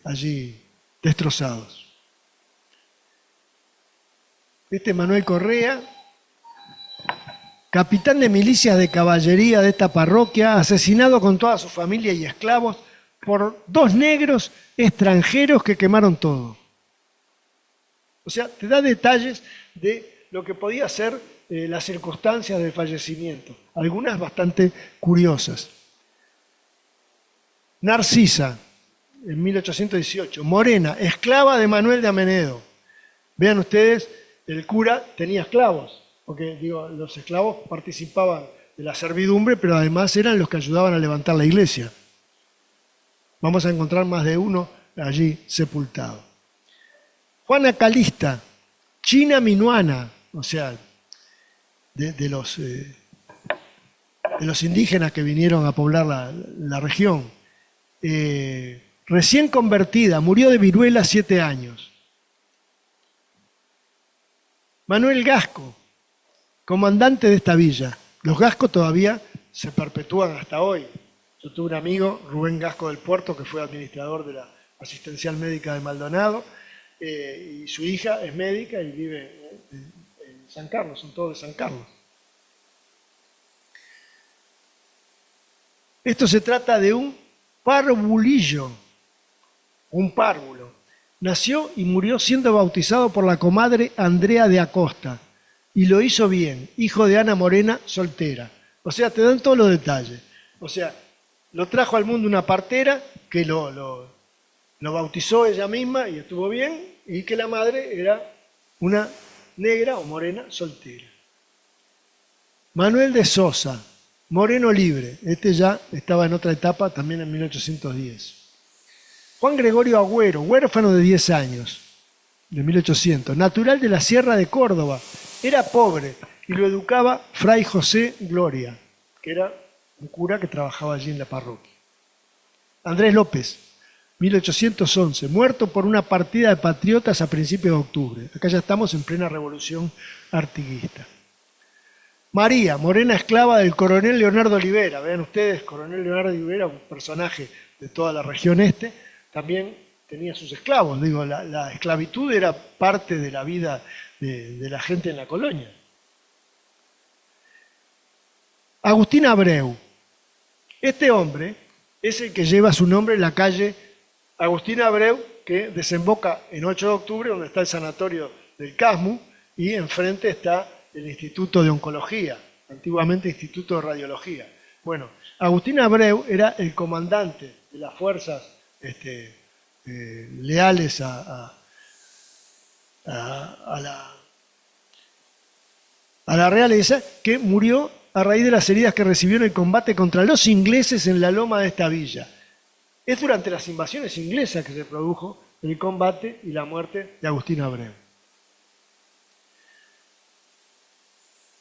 allí destrozados. Manuel Correa, capitán de milicias de caballería de esta parroquia, asesinado con toda su familia y esclavos por 2 negros extranjeros que quemaron todo. O sea, te da detalles de lo que podía ser las circunstancias del fallecimiento, algunas bastante curiosas. Narcisa, en 1818, morena, esclava de Manuel de Amenedo. Vean ustedes, el cura tenía esclavos. Porque los esclavos participaban de la servidumbre, pero además eran los que ayudaban a levantar la iglesia. Vamos a encontrar más de uno allí sepultado. Juana Calista, China Minuana, o sea, de los indígenas que vinieron a poblar la región. Recién convertida, murió de viruela 7 años. Manuel Gasco, comandante de esta villa. Los Gascos todavía se perpetúan hasta hoy. Yo tuve un amigo, Rubén Gasco del Puerto, que fue administrador de la Asistencial Médica de Maldonado, y su hija es médica y vive en San Carlos, son todos de San Carlos. Esto se trata de un parvulillo, un párvulo. Nació y murió siendo bautizado por la comadre Andrea de Acosta, y lo hizo bien, hijo de Ana Morena, soltera. O sea, te dan todos los detalles. O sea, lo trajo al mundo una partera que lo bautizó ella misma y estuvo bien, y que la madre era una negra o morena soltera. Manuel de Sosa, moreno libre. Ya estaba en otra etapa, también en 1810. Juan Gregorio Agüero, huérfano de 10 años, de 1800, natural de la Sierra de Córdoba. Era pobre y lo educaba Fray José Gloria, que era un cura que trabajaba allí en la parroquia. Andrés López, 1811, muerto por una partida de patriotas a principios de octubre. Acá ya estamos en plena revolución artiguista. María, morena esclava del coronel Leonardo Olivera. Vean ustedes, coronel Leonardo Olivera, un personaje de toda la región también tenía sus esclavos. La esclavitud era parte de la vida de la gente en la colonia. Agustín Abreu. Este hombre es el que lleva su nombre en la calle Agustín Abreu que desemboca en 8 de octubre, donde está el sanatorio del Casmu, y enfrente está el Instituto de Oncología, antiguamente Instituto de Radiología. Bueno, Agustín Abreu era el comandante de las fuerzas leales a la realeza, que murió a raíz de las heridas que recibió en el combate contra los ingleses en la loma de esta villa. Es durante las invasiones inglesas que se produjo el combate y la muerte de Agustín Abreu.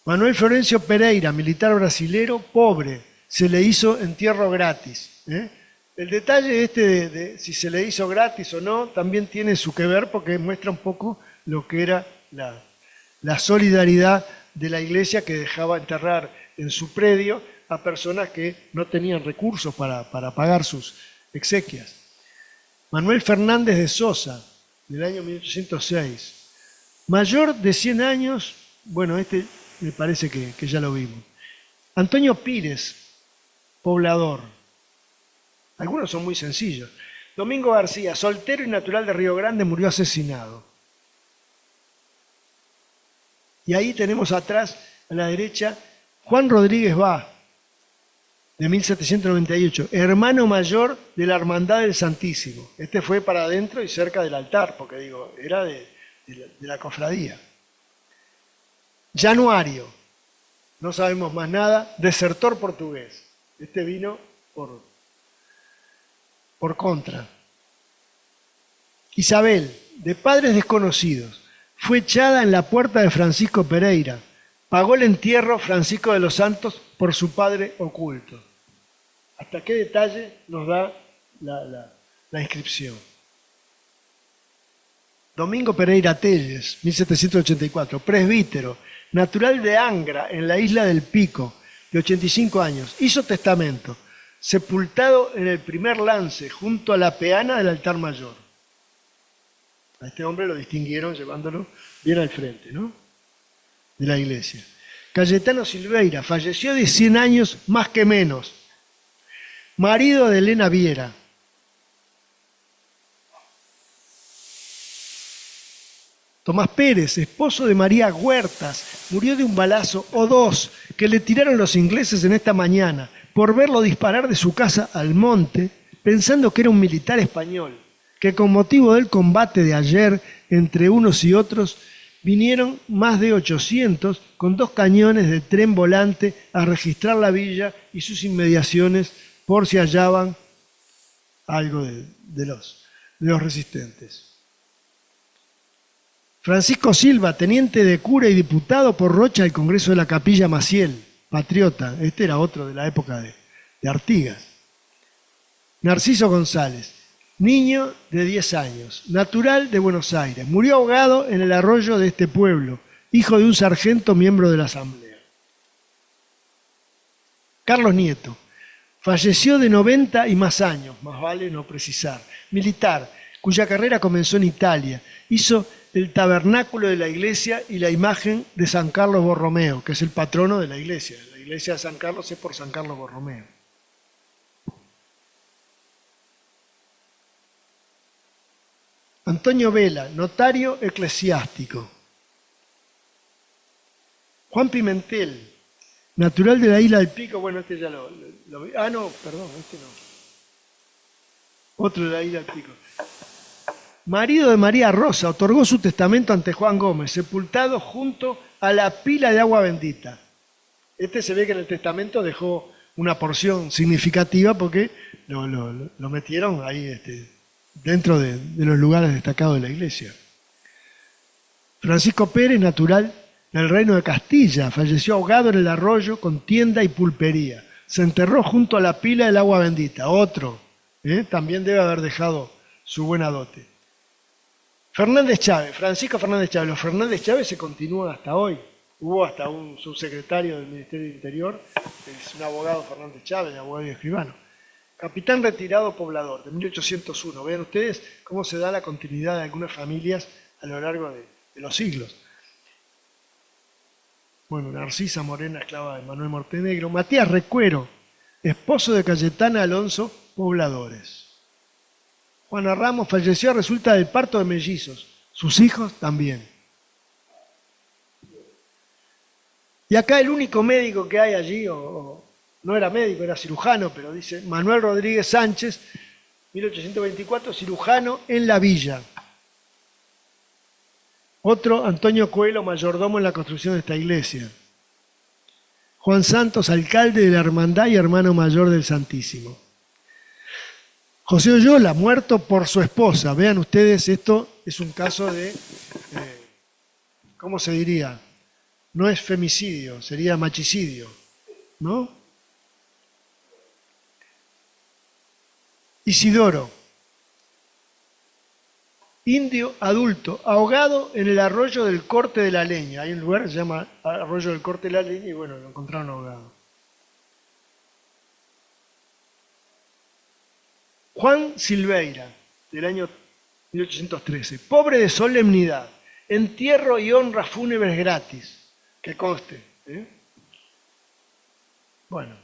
Manuel Florencio Pereira, militar brasilero, pobre, se le hizo entierro gratis. El detalle de si se le hizo gratis o no también tiene su que ver porque muestra un poco lo que era la solidaridad de la iglesia, que dejaba enterrar en su predio a personas que no tenían recursos para pagar sus exequias. Manuel Fernández de Sosa, del año 1806, mayor de 100 años, bueno, me parece que ya lo vimos. Antonio Pires, poblador. Algunos son muy sencillos. Domingo García, soltero y natural de Río Grande, murió asesinado. Y ahí tenemos atrás, a la derecha, Juan Rodríguez Bá, de 1798, hermano mayor de la Hermandad del Santísimo. Este fue para adentro y cerca del altar, porque digo, era de la cofradía. Januario, no sabemos más nada, desertor portugués. Este vino por contra. Isabel, de padres desconocidos, fue echada en la puerta de Francisco Pereira. Pagó el entierro Francisco de los Santos por su padre oculto. ¿Hasta qué detalle nos da la inscripción? Domingo Pereira Telles, 1784, presbítero, natural de Angra, en la isla del Pico, de 85 años. Hizo testamento, sepultado en el primer lance, junto a la peana del altar mayor. A este hombre lo distinguieron llevándolo bien al frente, ¿no?, de la iglesia. Cayetano Silveira, falleció de 100 años más que menos. Marido de Elena Viera. Tomás Pérez, esposo de María Huertas, murió de un balazo o dos que le tiraron los ingleses en esta mañana por verlo disparar de su casa al monte, pensando que era un militar español, que con motivo del combate de ayer entre unos y otros vinieron más de 800 con 2 cañones de tren volante a registrar la villa y sus inmediaciones por si hallaban algo de los resistentes. Francisco Silva, teniente de cura y diputado por Rocha del Congreso de la Capilla Maciel, patriota. Este era otro de la época de Artigas. Narciso González, niño de 10 años, natural de Buenos Aires. Murió ahogado en el arroyo de este pueblo, hijo de un sargento miembro de la Asamblea. Carlos Nieto, falleció de 90 y más años, más vale no precisar. Militar, cuya carrera comenzó en Italia. Hizo el tabernáculo de la iglesia y la imagen de San Carlos Borromeo, que es el patrono de la iglesia. La iglesia de San Carlos es por San Carlos Borromeo. Antonio Vela, notario eclesiástico. Juan Pimentel, natural de la isla del Pico. Bueno, este ya lo vi. Ah, no, perdón, este no. Otro de la isla del Pico. Marido de María Rosa, otorgó su testamento ante Juan Gómez, sepultado junto a la pila de agua bendita. Este se ve que en el testamento dejó una porción significativa porque lo metieron ahí dentro de los lugares destacados de la iglesia. Francisco Pérez, natural del Reino de Castilla, falleció ahogado en el arroyo con tienda y pulpería. Se enterró junto a la pila del agua bendita. Otro, también debe haber dejado su buena dote. Fernández Chávez, Francisco Fernández Chávez. Los Fernández Chávez se continúan hasta hoy. Hubo hasta un subsecretario del Ministerio del Interior, que es un abogado Fernández Chávez, abogado y escribano. Capitán retirado poblador, de 1801. Vean ustedes cómo se da la continuidad de algunas familias a lo largo de los siglos. Bueno, Narcisa Morena, esclava de Manuel Montenegro. Matías Recuero, esposo de Cayetana Alonso, pobladores. Juana Ramos falleció a resulta del parto de mellizos. Sus hijos también. Y acá el único médico que hay allí, no era médico, era cirujano, pero dice Manuel Rodríguez Sánchez, 1824, cirujano en la villa. Otro, Antonio Coelho, mayordomo en la construcción de esta iglesia. Juan Santos, alcalde de la Hermandad y hermano mayor del Santísimo. José Oyola, muerto por su esposa. Vean ustedes, esto es un caso de, ¿cómo se diría? No es femicidio, sería machicidio, ¿no? Isidoro, indio adulto, ahogado en el arroyo del Corte de la Leña. Hay un lugar que se llama Arroyo del Corte de la Leña y bueno, lo encontraron ahogado. Juan Silveira, del año 1813, pobre de solemnidad, entierro y honras fúnebres gratis, que conste. Bueno.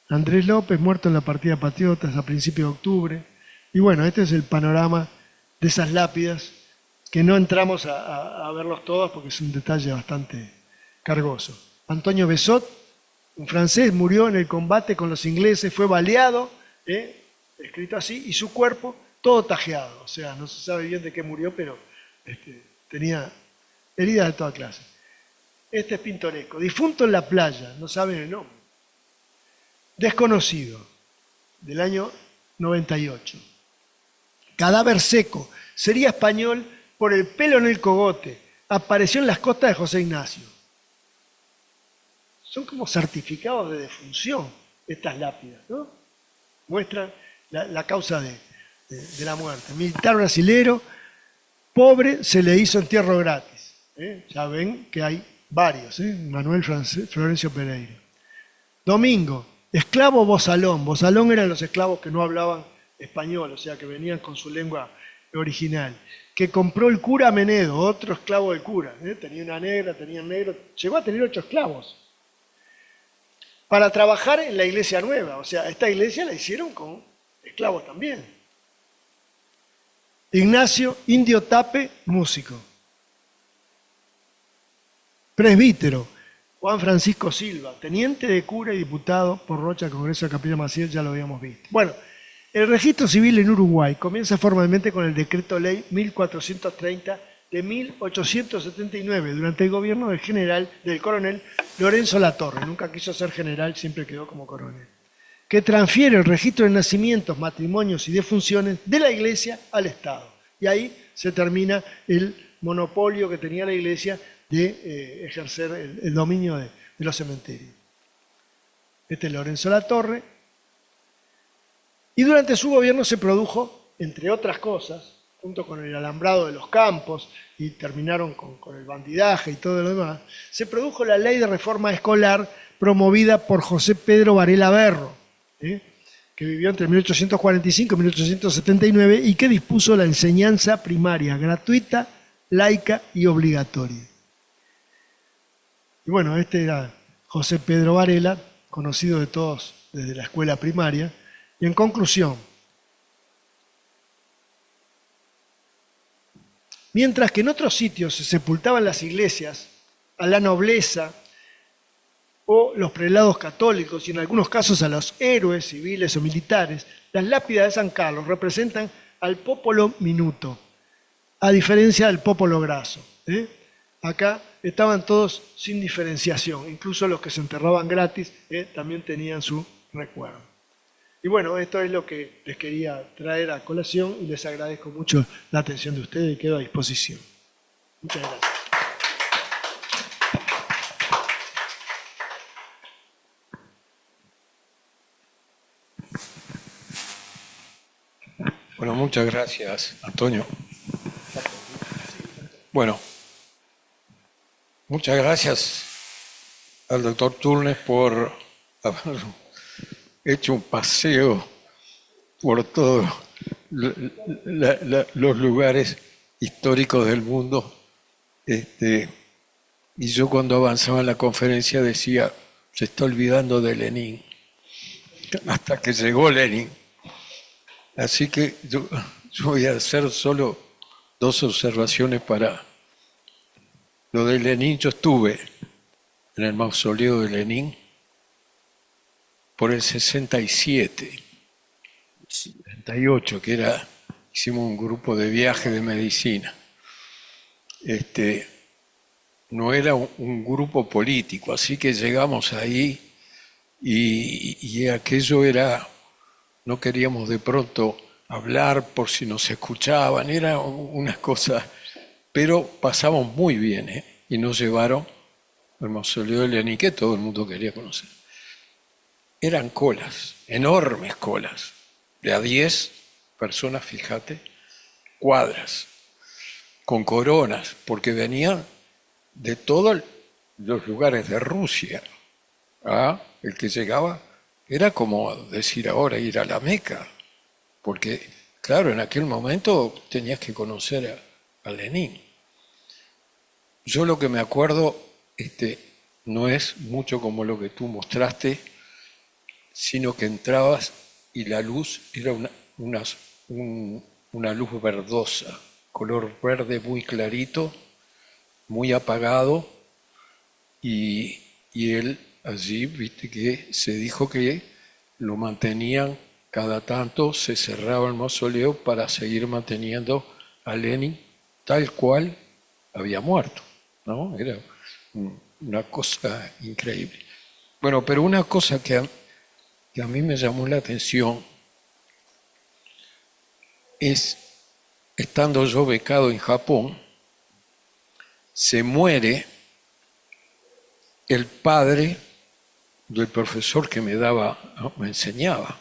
Andrés López, muerto en la partida Patriotas a principios de octubre. Y bueno, este es el panorama de esas lápidas, que no entramos a verlos todos porque es un detalle bastante cargoso. Antonio Besot, un francés, murió en el combate con los ingleses, fue baleado, escrito así, y su cuerpo todo tajeado. O sea, no se sabe bien de qué murió, pero tenía heridas de toda clase. Este es pintoresco. Difunto en la playa, no saben el nombre. Desconocido, del año 98. Cadáver seco, sería español por el pelo en el cogote. Apareció en las costas de José Ignacio. Son como certificados de defunción estas lápidas, ¿no? Muestran la causa de la muerte. Militar brasilero, pobre, se le hizo entierro gratis. Ya ven que hay varios, Manuel Florencio Pereira. Domingo, esclavo bozalón. Bozalón eran los esclavos que no hablaban español, o sea, que venían con su lengua original. Que compró el cura Menedo, otro esclavo del cura. Tenía una negra, tenía un negro, llegó a tener 8 esclavos. Para trabajar en la iglesia nueva, o sea, esta iglesia la hicieron con esclavos también. Ignacio Indio Tape, músico. Presbítero, Juan Francisco Silva, teniente de cura y diputado por Rocha, Congreso de Capilla Maciel, ya lo habíamos visto. Bueno, el registro civil en Uruguay comienza formalmente con el decreto ley 1430 de 1879, durante el gobierno del coronel Lorenzo Latorre. Nunca quiso ser general, siempre quedó como coronel. Que transfiere el registro de nacimientos, matrimonios y defunciones de la iglesia al Estado. Y ahí se termina el monopolio que tenía la iglesia de ejercer el dominio de los cementerios. Este es Lorenzo Latorre. Y durante su gobierno se produjo, entre otras cosas, junto con el alambrado de los campos, y terminaron con el bandidaje y todo lo demás, se produjo la ley de reforma escolar promovida por José Pedro Varela Berro, que vivió entre 1845 y 1879 y que dispuso la enseñanza primaria gratuita, laica y obligatoria. Y bueno, este era José Pedro Varela, conocido de todos desde la escuela primaria, y en conclusión, mientras que en otros sitios se sepultaban las iglesias a la nobleza o los prelados católicos y en algunos casos a los héroes civiles o militares, las lápidas de San Carlos representan al popolo minuto, a diferencia del popolo grasso. Acá estaban todos sin diferenciación, incluso los que se enterraban gratis también tenían su recuerdo. Y bueno, esto es lo que les quería traer a colación y les agradezco mucho la atención de ustedes y quedo a disposición. Muchas gracias. Bueno, muchas gracias, Antonio. Bueno, muchas gracias al doctor Turnes por haber hecho un paseo por todos los lugares históricos del mundo. Y yo cuando avanzaba en la conferencia decía, se está olvidando de Lenin. hasta que llegó Lenin. Así que yo voy a hacer solo dos observaciones para lo de Lenin. Yo estuve en el mausoleo de Lenin por el 67, 68, hicimos un grupo de viaje de medicina. No era un grupo político, así que llegamos ahí y aquello era, no queríamos de pronto hablar por si nos escuchaban, era una cosa, pero pasamos muy bien, ¿eh? Y nos llevaron al mausoleo de Lenin, que todo el mundo quería conocer. Eran colas, enormes colas, de a 10 personas, fíjate, cuadras, con coronas, porque venían de todos los lugares de Rusia. El que llegaba era como decir ahora ir a la Meca, porque claro, en aquel momento tenías que conocer a Lenin. Yo lo que me acuerdo no es mucho como lo que tú mostraste, sino que entrabas y la luz era una luz verdosa, color verde muy clarito, muy apagado, y él allí, viste que se dijo que lo mantenían cada tanto, se cerraba el mausoleo para seguir manteniendo a Lenin tal cual había muerto, ¿no? Era una cosa increíble. Bueno, pero una cosa que a mí me llamó la atención es, estando yo becado en Japón, se muere el padre del profesor que me enseñaba.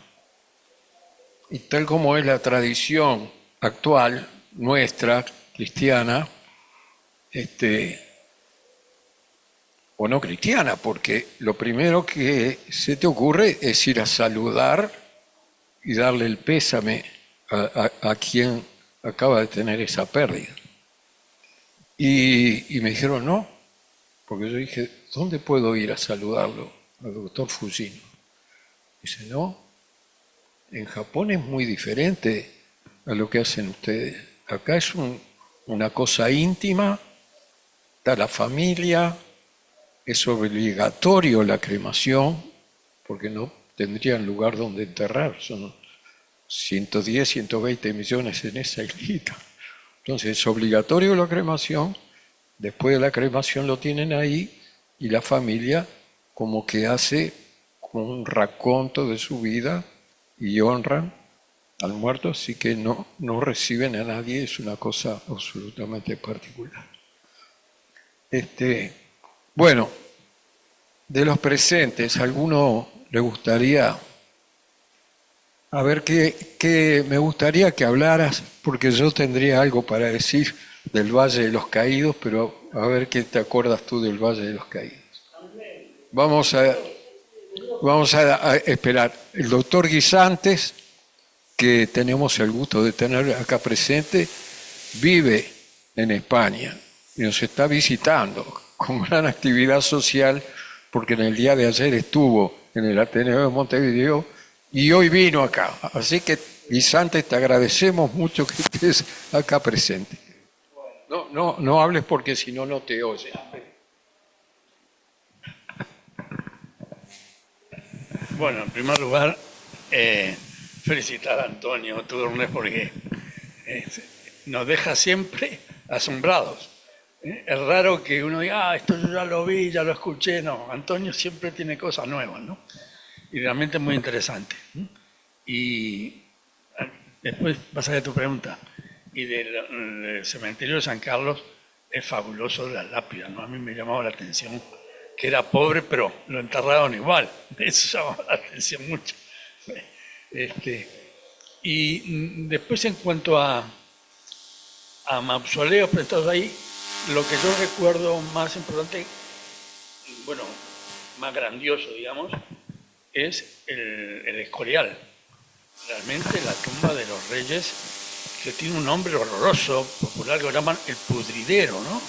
Y tal como es la tradición actual, nuestra, cristiana, o no cristiana, porque lo primero que se te ocurre es ir a saludar y darle el pésame a quien acaba de tener esa pérdida. Y me dijeron no, porque yo dije, ¿dónde puedo ir a saludarlo al doctor Fujino? Dice, no, en Japón es muy diferente a lo que hacen ustedes. Acá es una cosa íntima, está la familia, es obligatorio la cremación, porque no tendrían lugar donde enterrar, son 110, 120 millones en esa islita. Entonces es obligatorio la cremación, después de la cremación lo tienen ahí y la familia como que hace como un raconto de su vida y honran al muerto, así que no reciben a nadie, es una cosa absolutamente particular. Bueno, de los presentes, ¿a alguno le gustaría? A ver, que me gustaría que hablaras, porque yo tendría algo para decir del Valle de los Caídos, pero a ver qué te acuerdas tú del Valle de los Caídos. Vamos a esperar. El doctor Guisantes, que tenemos el gusto de tener acá presente, vive en España y nos está visitando con gran actividad social, porque en el día de ayer estuvo en el Ateneo de Montevideo y hoy vino acá. Así que, Guisantes, te agradecemos mucho que estés acá presente. No hables porque si no, no te oyen. Bueno, en primer lugar, felicitar a Antonio Turner porque nos deja siempre asombrados. Es raro que uno diga, esto yo ya lo vi, ya lo escuché. No, Antonio siempre tiene cosas nuevas, ¿no? Y realmente es muy interesante. Y después vas a ver tu pregunta. Y del cementerio de San Carlos es fabuloso la lápida, ¿no? A mí me llamaba la atención que era pobre, pero lo enterraron igual. Eso llamaba la atención mucho. Y después, en cuanto a mausoleos prestados ahí, lo que yo recuerdo más importante, bueno, más grandioso, digamos, es el Escorial. Realmente la tumba de los reyes, que tiene un nombre horroroso, popular, que lo llaman el pudridero, ¿no?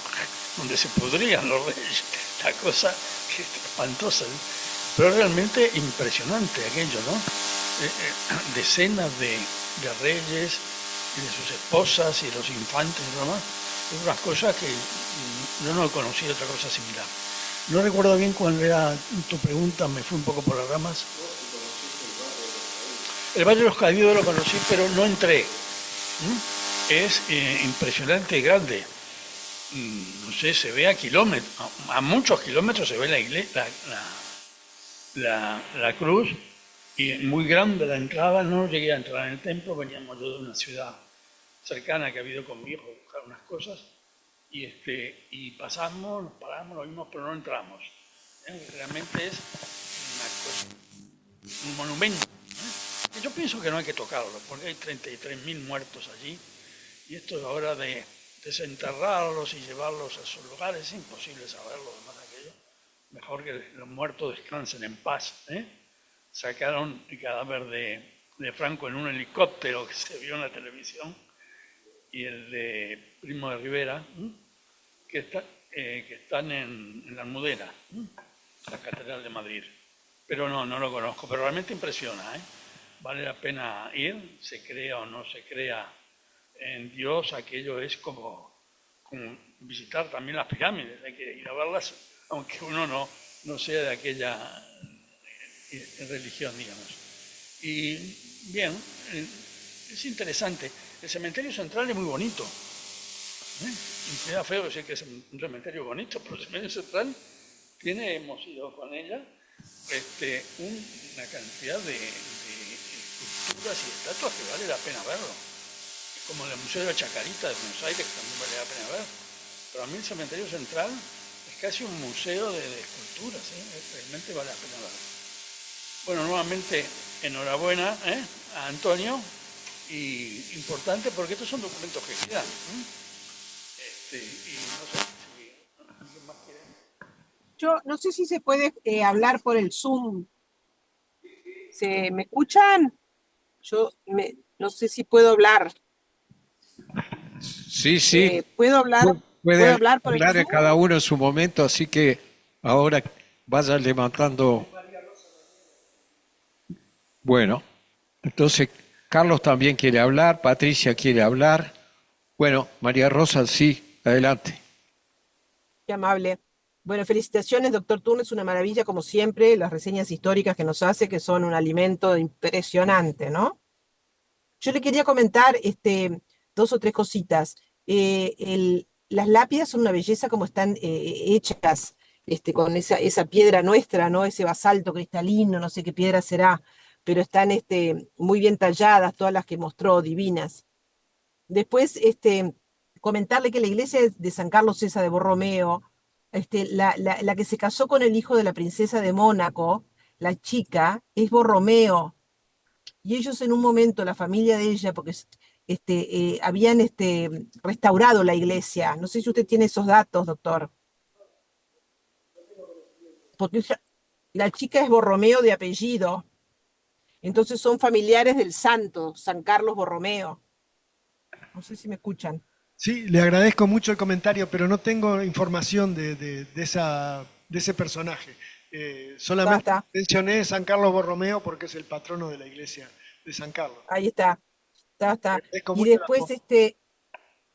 Donde se pudrían los reyes. La cosa que es espantosa. Pero es realmente impresionante aquello, ¿no? Decenas de reyes y de sus esposas y de los infantes y demás. Es una cosa que yo no he conocido otra cosa similar. No recuerdo bien cuál era tu pregunta, me fui un poco por las ramas. El Valle de los Caídos lo conocí, pero no entré. Es impresionante y grande. No sé, se ve a kilómetros, a muchos kilómetros se ve la iglesia, la cruz, y muy grande la entrada. No llegué a entrar en el templo, veníamos yo de una ciudad cercana que ha habido con mi hijo a buscar unas cosas, y pasamos, nos paramos, lo vimos, pero no entramos. Realmente es una cosa, un monumento. Yo pienso que no hay que tocarlo, porque hay 33.000 muertos allí, y esto es ahora de desenterrarlos y llevarlos a sus lugares, es imposible saberlo, además de aquello. Mejor que los muertos descansen en paz. Sacaron el cadáver de Franco en un helicóptero que se vio en la televisión, y el de Primo de Rivera, que están en la Almudena, la Catedral de Madrid. Pero no lo conozco, pero realmente impresiona, Vale la pena ir, se crea o no se crea en Dios, aquello es como visitar también las pirámides, hay que ir a verlas, aunque uno no sea de aquella religión, digamos. Y bien, es interesante. El cementerio central es muy bonito. Me da feo decir que es un cementerio bonito, pero el cementerio central hemos ido con ella, una cantidad de esculturas y estatuas que vale la pena verlo. Como el Museo de la Chacarita de Buenos Aires, que también vale la pena ver. Pero a mí el cementerio central es casi un museo de esculturas, realmente vale la pena verlo. Bueno, nuevamente, enhorabuena a Antonio, y importante porque estos son documentos que quedan. Y no sé si alguien más quiere. Yo no sé si se puede hablar por el Zoom. ¿Me escuchan? No sé si puedo hablar. Sí. ¿Puedo hablar? Puede ¿Puedo hablar por el hablar Zoom? cada uno en su momento, así que ahora vayan levantando. Bueno, entonces Carlos también quiere hablar, Patricia quiere hablar. Bueno, María Rosa, sí, adelante. Qué amable. Bueno, felicitaciones, doctor Turner, es una maravilla como siempre, las reseñas históricas que nos hace, que son un alimento impresionante, ¿no? Yo le quería comentar dos o tres cositas. Las lápidas son una belleza como están hechas, con esa piedra nuestra, ¿no? Ese basalto cristalino, no sé qué piedra será, pero están muy bien talladas, todas las que mostró, divinas. Después, comentarle que la iglesia de San Carlos César de Borromeo, la que se casó con el hijo de la princesa de Mónaco, la chica, es Borromeo. Y ellos en un momento, la familia de ella, porque habían restaurado la iglesia. No sé si usted tiene esos datos, doctor. Porque la chica es Borromeo de apellido. Entonces son familiares del santo, San Carlos Borromeo. No sé si me escuchan. Sí, le agradezco mucho el comentario, pero no tengo información de ese personaje. Solamente Está. mencioné San Carlos Borromeo porque es el patrono de la iglesia de San Carlos. Ahí está. Está. Agradezco Y mucho el después, aporte.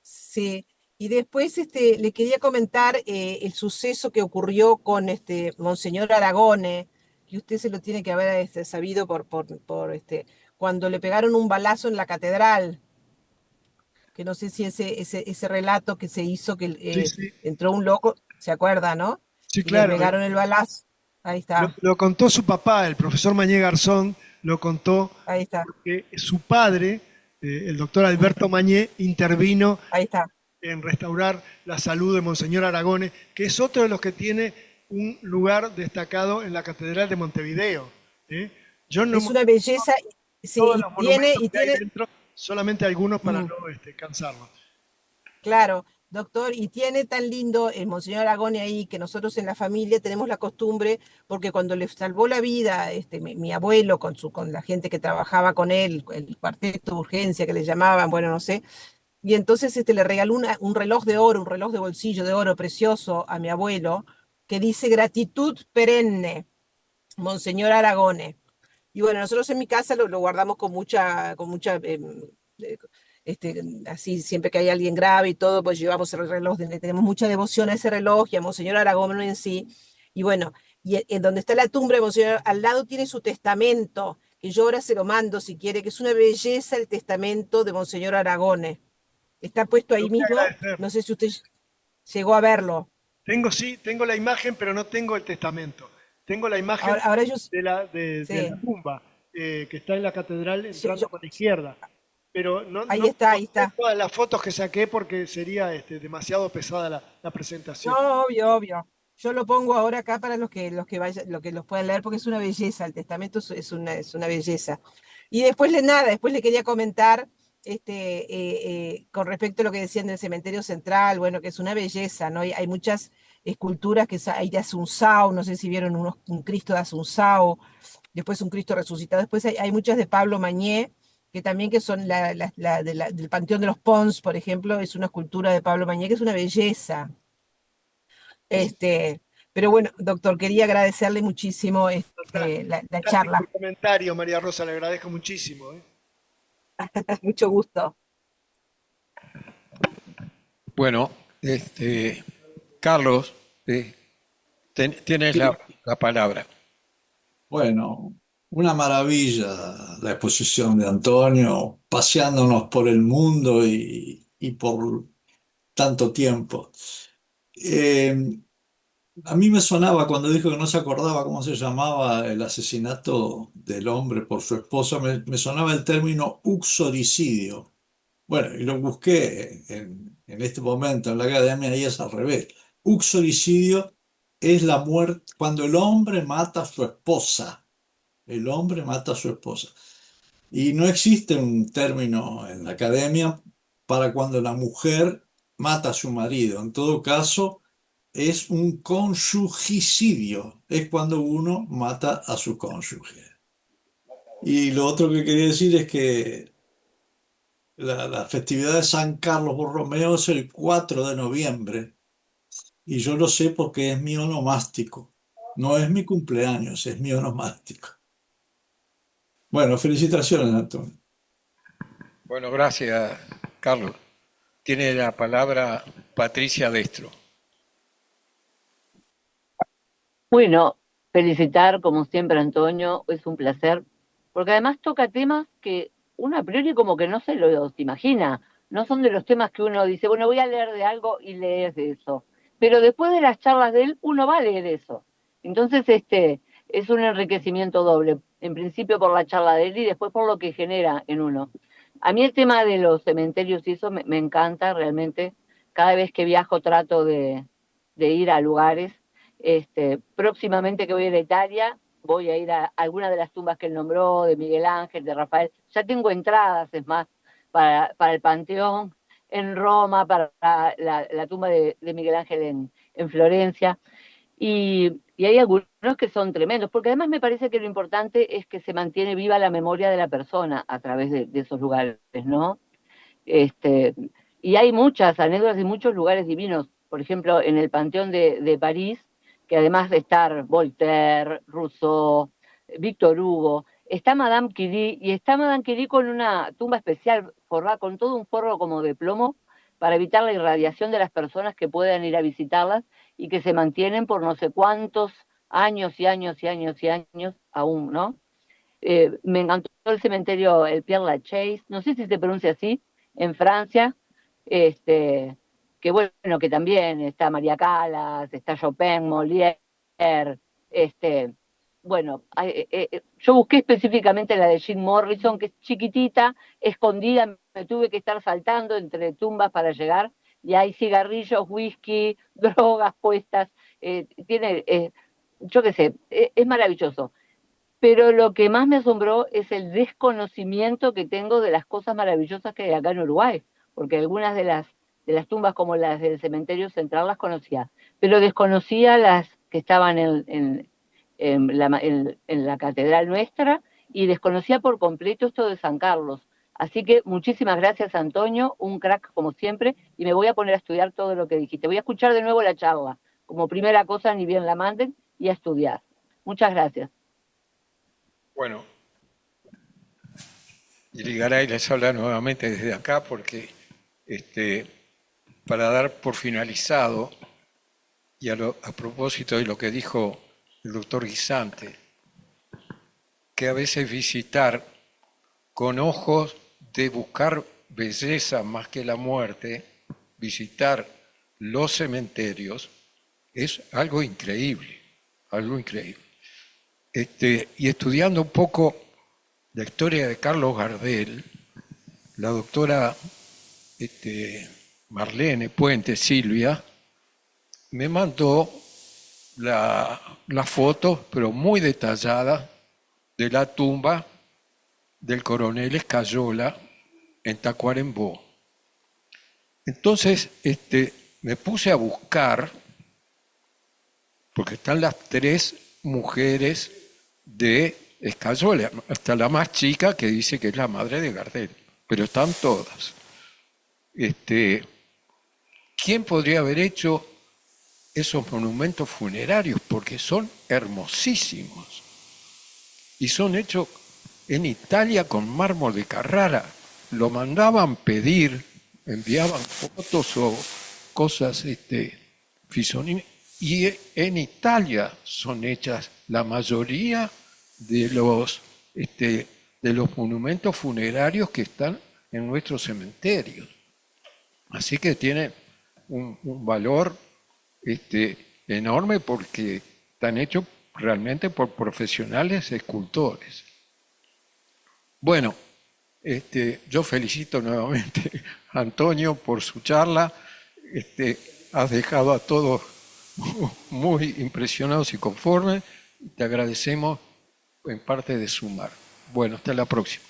sí, y después le quería comentar el suceso que ocurrió con Monseñor Aragone, que usted se lo tiene que haber sabido cuando le pegaron un balazo en la catedral, que no sé si ese relato que se hizo, que Sí, sí, entró un loco, ¿se acuerda, no? sí, Y le claro. pegaron el balazo. Ahí está, Lo contó su papá, el profesor Mañé Garzón, lo contó ahí está, porque su padre, el doctor Alberto Mañé, intervino ahí está. en restaurar la salud de Monseñor Aragone, que es otro de los que tiene un lugar destacado en la Catedral de Montevideo. Yo no Es una belleza, sí, todos los monumentos y que hay tiene, dentro, solamente algunos para mm, no cansarlos. claro, doctor, y tiene tan lindo el Monseñor Aragone ahí que nosotros en la familia tenemos la costumbre, porque cuando le salvó la vida mi abuelo con la gente que trabajaba con él, el cuarteto de urgencia que le llamaban, bueno, no sé, y entonces le regaló un reloj de oro, un reloj de bolsillo de oro precioso a mi abuelo, que dice gratitud perenne. Monseñor Aragone. Y bueno, nosotros en mi casa lo guardamos eh, así, siempre que hay alguien grave y todo, pues llevamos el reloj, tenemos mucha devoción a ese reloj y a Monseñor Aragón en sí. Y bueno, en donde está la tumba de Monseñor, al lado tiene su testamento, que yo ahora se lo mando si quiere, que es una belleza el testamento de Monseñor Aragone. Está puesto Lo ahí voy a mismo, agradecer. no sé si usted llegó a verlo. Sí, tengo la imagen, pero no tengo el testamento. Tengo la imagen Ahora yo, de la sí, tumba, que está en la catedral yo- entrando yo- por la izquierda. Pero no, ahí no está, ahí mostré está. todas las fotos que saqué porque sería demasiado pesada la presentación. No, obvio, obvio. Yo lo pongo ahora acá para los que los puedan leer, porque es una belleza, el testamento es una belleza. Y después nada, después le quería comentar con respecto a lo que decían del cementerio central, bueno, que es una belleza, ¿no? Hay muchas esculturas hay de Asunzao, no sé si vieron un Cristo de Asunzao, después un Cristo resucitado, después hay muchas de Pablo Mañé, que también que son del Panteón de los Pons, por ejemplo, es una escultura de Pablo Mañé, que es una belleza. Este, pero bueno, doctor, quería agradecerle muchísimo la Fantástico el charla. comentario, María Rosa, le agradezco muchísimo. Mucho gusto. Bueno, Carlos, tienes Sí, la palabra. bueno, una maravilla la exposición de Antonio, paseándonos por el mundo y por tanto tiempo. Eh, a mí me sonaba cuando dijo que no se acordaba cómo se llamaba el asesinato del hombre por su esposa, me sonaba el término uxoricidio. Bueno, y lo busqué en este momento en la academia y es al revés. Uxoricidio es la muerte cuando el hombre mata a su esposa. El hombre mata a su esposa. Y no existe un término en la academia para cuando la mujer mata a su marido. En todo caso, es un conyugicidio. Es cuando uno mata a su cónyuge. Y lo otro que quería decir es que la festividad de San Carlos Borromeo es el 4 de noviembre. Y yo lo sé porque es mi onomástico. No es mi cumpleaños, es mi onomástico. Bueno, felicitaciones, Antonio. Bueno, gracias, Carlos. Tiene la palabra Patricia Destro. Bueno, felicitar como siempre a Antonio, es un placer, porque además toca temas que uno a priori como que no se los imagina, no son de los temas que uno dice, bueno, voy a leer de algo y lees de eso, pero después de las charlas de él, uno va a leer eso. Entonces, es un enriquecimiento doble, en principio por la charla de él y después por lo que genera en uno. A mí el tema de los cementerios y eso me encanta realmente, cada vez que viajo trato de ir a lugares próximamente que voy a ir a Italia, voy a ir a alguna de las tumbas que él nombró, de Miguel Ángel, de Rafael. Ya tengo entradas, es más, para el Panteón en Roma, para la tumba de Miguel Ángel en Florencia. Y hay algunos que son tremendos, porque además me parece que lo importante es que se mantiene viva la memoria de la persona a través de esos lugares, ¿no? Este, y hay muchas anécdotas y muchos lugares divinos. Por ejemplo, en el Panteón de París, que además de estar Voltaire, Rousseau, Víctor Hugo, está Madame Curie, y está Madame Curie con una tumba especial forrada con todo un forro como de plomo para evitar la irradiación de las personas que puedan ir a visitarlas y que se mantienen por no sé cuántos años y años y años y años aún, ¿no? Me encantó el cementerio, el Père Lachaise, no sé si se pronuncia así, en Francia, este, que bueno, que también está María Callas, está Chopin, Molière, este, bueno, yo busqué específicamente la de Jim Morrison, que es chiquitita, escondida, me tuve que estar saltando entre tumbas para llegar, y hay cigarrillos, whisky, drogas puestas, tiene, yo qué sé, es maravilloso, pero lo que más me asombró es el desconocimiento que tengo de las cosas maravillosas que hay acá en Uruguay, porque algunas de las tumbas como las del cementerio central las conocía, pero desconocía las que estaban en la catedral nuestra y desconocía por completo esto de San Carlos. Así que muchísimas gracias, Antonio, un crack como siempre, y me voy a poner a estudiar todo lo que dijiste. Voy a escuchar de nuevo la charla, como primera cosa, ni bien la manden, y a estudiar. Muchas gracias. Bueno, Irigaray les habla nuevamente desde acá porque para dar por finalizado, y a propósito de lo que dijo el doctor Guisante, que a veces visitar con ojos de buscar belleza más que la muerte, visitar los cementerios, es algo increíble, algo increíble. Y estudiando un poco la historia de Carlos Gardel, la doctora Marlene Puente Silvia me mandó la foto, pero muy detallada, de la tumba del coronel Escayola en Tacuarembó. Entonces me puse a buscar, porque están las 3 mujeres de Escayola, hasta la más chica que dice que es la madre de Gardel, pero están todas. ¿Quién podría haber hecho esos monumentos funerarios? Porque son hermosísimos y son hechos en Italia con mármol de Carrara. Lo mandaban pedir, enviaban fotos o cosas, Fisonini, y en Italia son hechas la mayoría de los monumentos funerarios que están en nuestros cementerios. Así que tiene un valor enorme porque están hechos realmente por profesionales escultores. Bueno, yo felicito nuevamente a Antonio por su charla. Has dejado a todos muy impresionados y conformes. Te agradecemos en parte de sumar. Bueno, hasta la próxima.